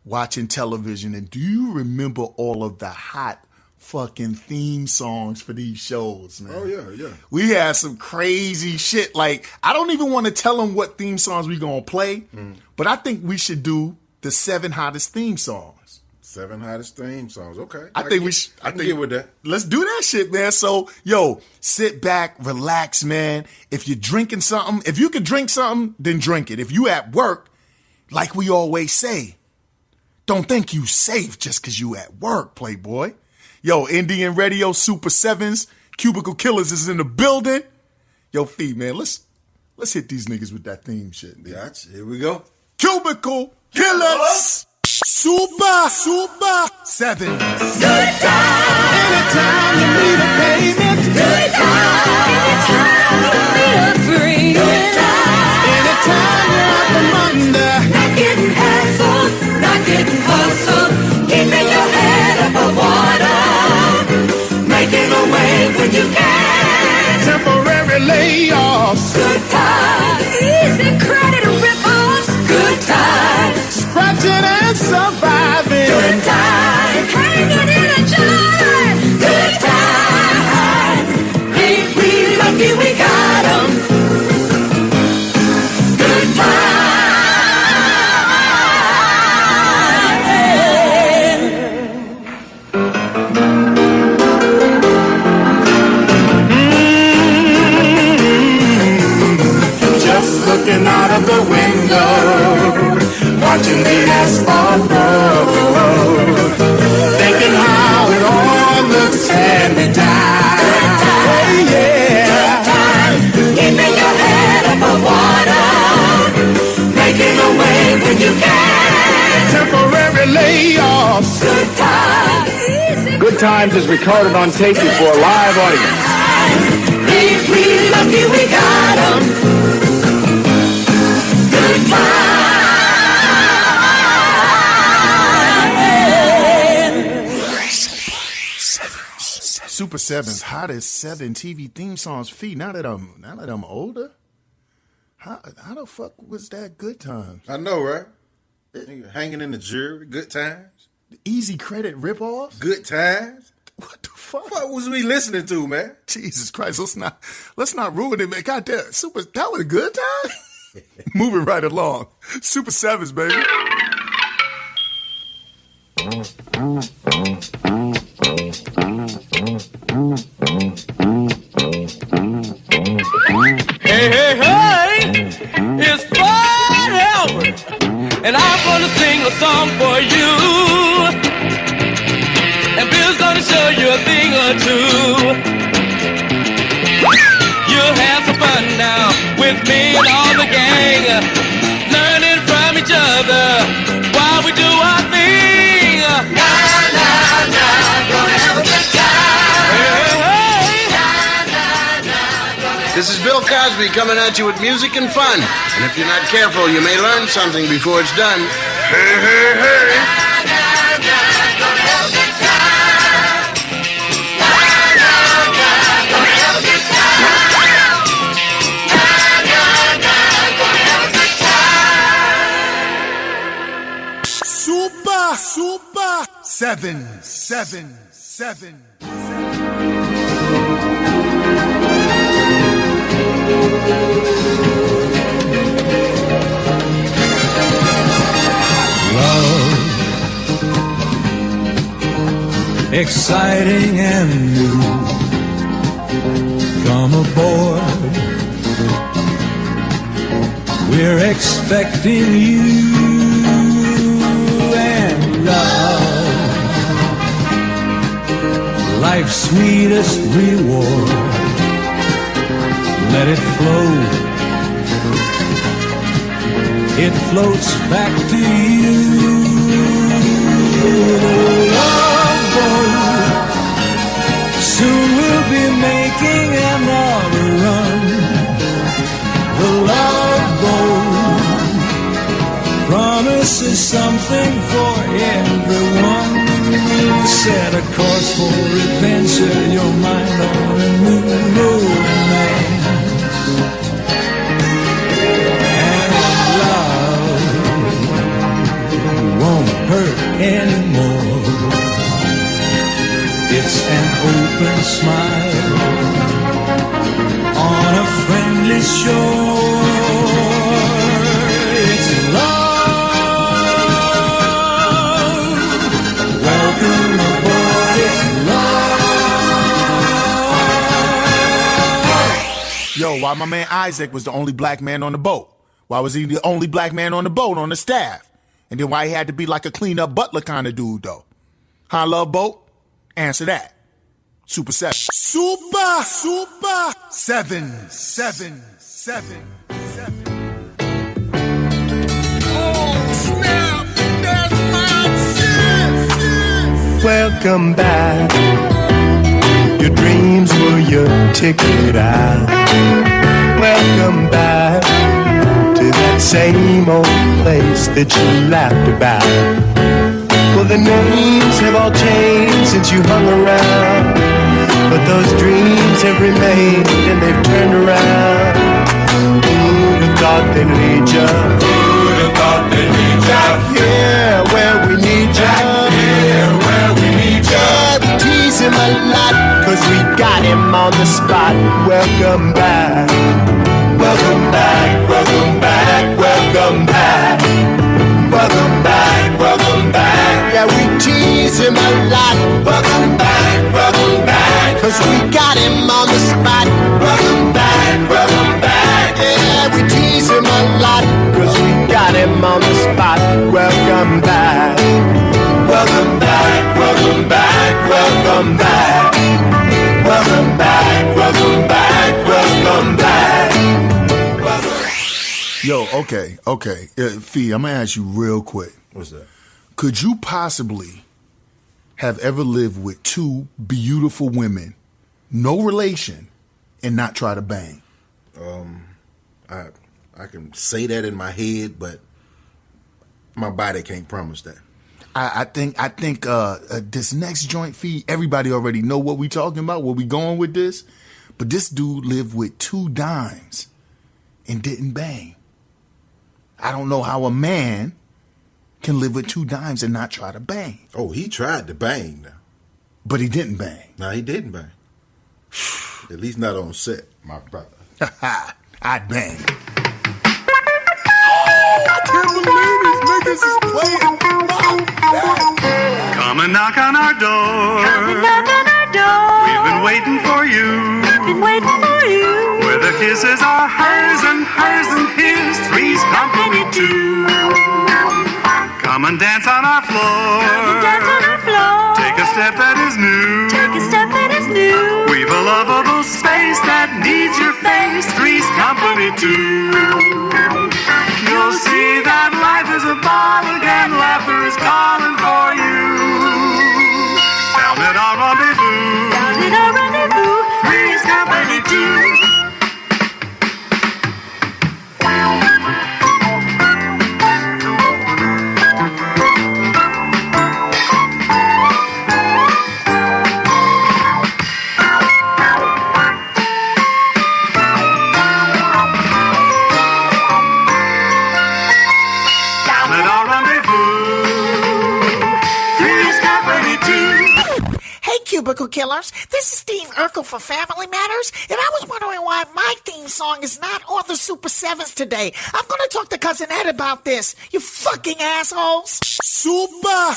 watching television, and do you remember all of the hot fucking theme songs for these shows, man? Oh, yeah. We had some crazy shit. Like, I don't even want to tell them what theme songs we gonna play, but I think we should do the 7 hottest theme songs. 7 hottest theme songs. Okay. I think we should. I can get with that. Let's do that shit, man. So, yo, sit back, relax, man. If you're drinking something, if you can drink something, then drink it. If you at work, like we always say, don't think you safe just because you at work, playboy. Yo, Indian Radio, Super 7s, Cubicle Killers is in the building. Yo, Fee, man, let's hit these niggas with that theme shit, man. Gotcha. Here we go. Cubicle Killers, Super 7. Good time. Anytime you need a payment. Good time. Anytime you need a friend. Good time. Anytime you're out from under. Not getting hassled, not getting hustled. Keeping your head above water. Making a way when you can. Temporary layoffs. Good time. Easy credit rip-offs. Good time. Scratching and surviving. Good time. Hanging in a jar. Good time. Ain't we lucky we got 'em? Good time. Just looking out of the window, watching the asphalt road, thinking how it all looks hand-me-down. Yeah. Good time. Keeping your head above water. Making a way when you can. Temporary layoffs. Good time. Easy Good Times is recorded on tape before a live audience. Ain't we lucky we got 'em? Good time. Super 7's hottest 7 TV theme songs. Fee, now that I'm older, how the fuck was that Good Times? I know, right? Nigga hanging in the jury. Good times. Easy credit ripoffs? Good times. What the fuck? What was we listening to, man? Jesus Christ, let's not ruin it, man. Goddamn, that was a good time? Moving right along. Super 7s, baby. Hey, hey, hey, it's Fun Albert, and I'm gonna sing a song for you. And Bill's gonna show you a thing or two. You'll have some fun now with me and all the gang, learning from each other while we do our thing. Gonna have a good time. Hey, hey. This is Bill Cosby coming at you with music and fun. And if you're not careful, you may learn something before it's done. Hey, hey, hey. Gonna have a good time. Gonna have a good time. Gonna have a good time. Super 7. Exciting and new. Come aboard. We're expecting you and love. Life's sweetest reward. Let it flow. It floats back to you. Love boat. Soon we'll be making another run. The love boat promises something for everyone. Set a course for adventure, your mind on a new romance. anymore. It's an open smile on a friendly shore. It's love. Welcome aboard, it's love. Yo, why my man Isaac was the only black man on the boat? Why was he the only black man on the boat on the staff? And then why he had to be like a clean-up butler kind of dude, though? Huh, Love Boat? Answer that. Super 7. Super 7. 7. 7. 7. Oh, snap! That's my shit! Welcome back. Your dreams were your ticket out. Welcome back to that same old place that you laughed about. Well, the names have all changed since you hung around, but those dreams have remained and they've turned around. Who'd have thought they'd lead ya? Who'd have thought they'd lead ya? Back here where we need ya. Back here where we need ya. Yeah, we tease him a lot, 'cause we got him on the spot. Welcome back. Welcome back, welcome back, welcome back. Welcome back, welcome back. Yeah, we tease him a lot. Welcome back, 'cause we got him on the spot. Welcome back, yeah, we tease him a lot. 'Cause we got him on the spot. Welcome back. Welcome back, welcome back, welcome back. Welcome back, welcome back, welcome back. Yo, okay. Fee, I'm going to ask you real quick. What's that? Could you possibly have ever lived with two beautiful women, no relation, and not try to bang? I can say that in my head, but my body can't promise that. I think this next joint, Fee, everybody already know what we talking about, where we going with this. But this dude lived with two dimes and didn't bang. I don't know how a man can live with two dimes and not try to bang. Oh, he tried to bang now. But he didn't bang. No, he didn't bang. At least not on set, my brother. I'd bang. Oh, I can't believe these niggas is playing. Come and knock on our door. Come and knock on our door. We've been waiting for you. Been waiting for you. Where the kisses are hers and his, three's company too. Come and dance on our floor. Come and dance on our floor. Take a step that is new. Take a step that is new. We've a lovable space that needs your face, three's company too. You'll see that life is a ball again, laughter is calling for you. Down at our rendezvous. Down at our rendezvous. Three's company too. Cubicle Killers. This is Steve Urkel for Family Matters, and I was wondering why my theme song is not on the Super 7s today. I'm gonna talk to Cousin Ed about this, you fucking assholes. Super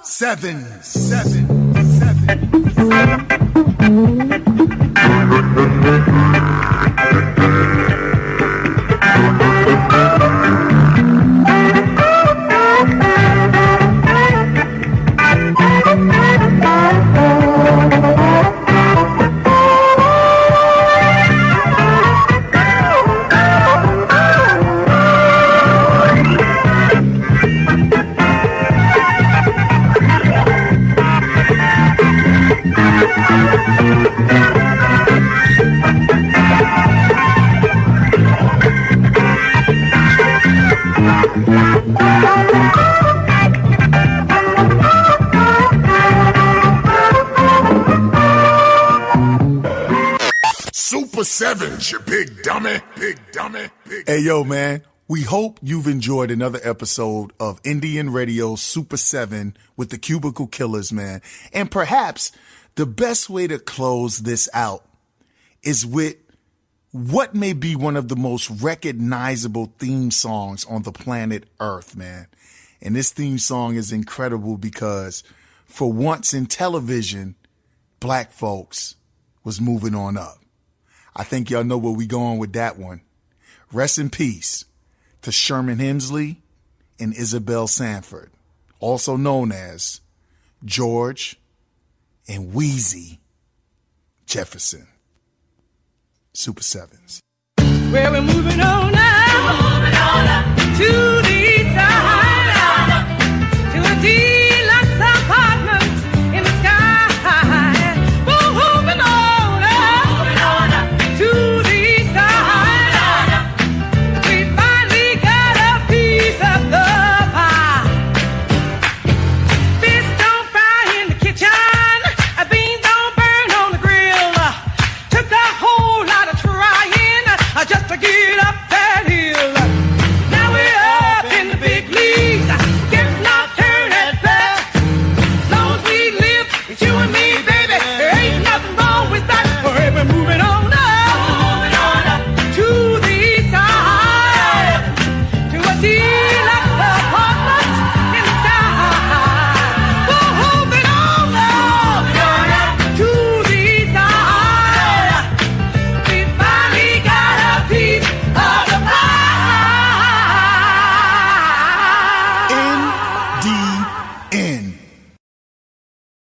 7. 7. Super 7, you big dummy. Big dummy. Hey, yo, man. We hope you've enjoyed another episode of Indian Radio Super 7 with the Cubicle Killers, man. And perhaps the best way to close this out is with what may be one of the most recognizable theme songs on the planet Earth, man. And this theme song is incredible because for once in television, black folks was moving on up. I think y'all know where we going with that one. Rest in peace to Sherman Hemsley and Isabel Sanford, also known as George and Wheezy Jefferson. Super Sevens. Well, we're moving on now to the side.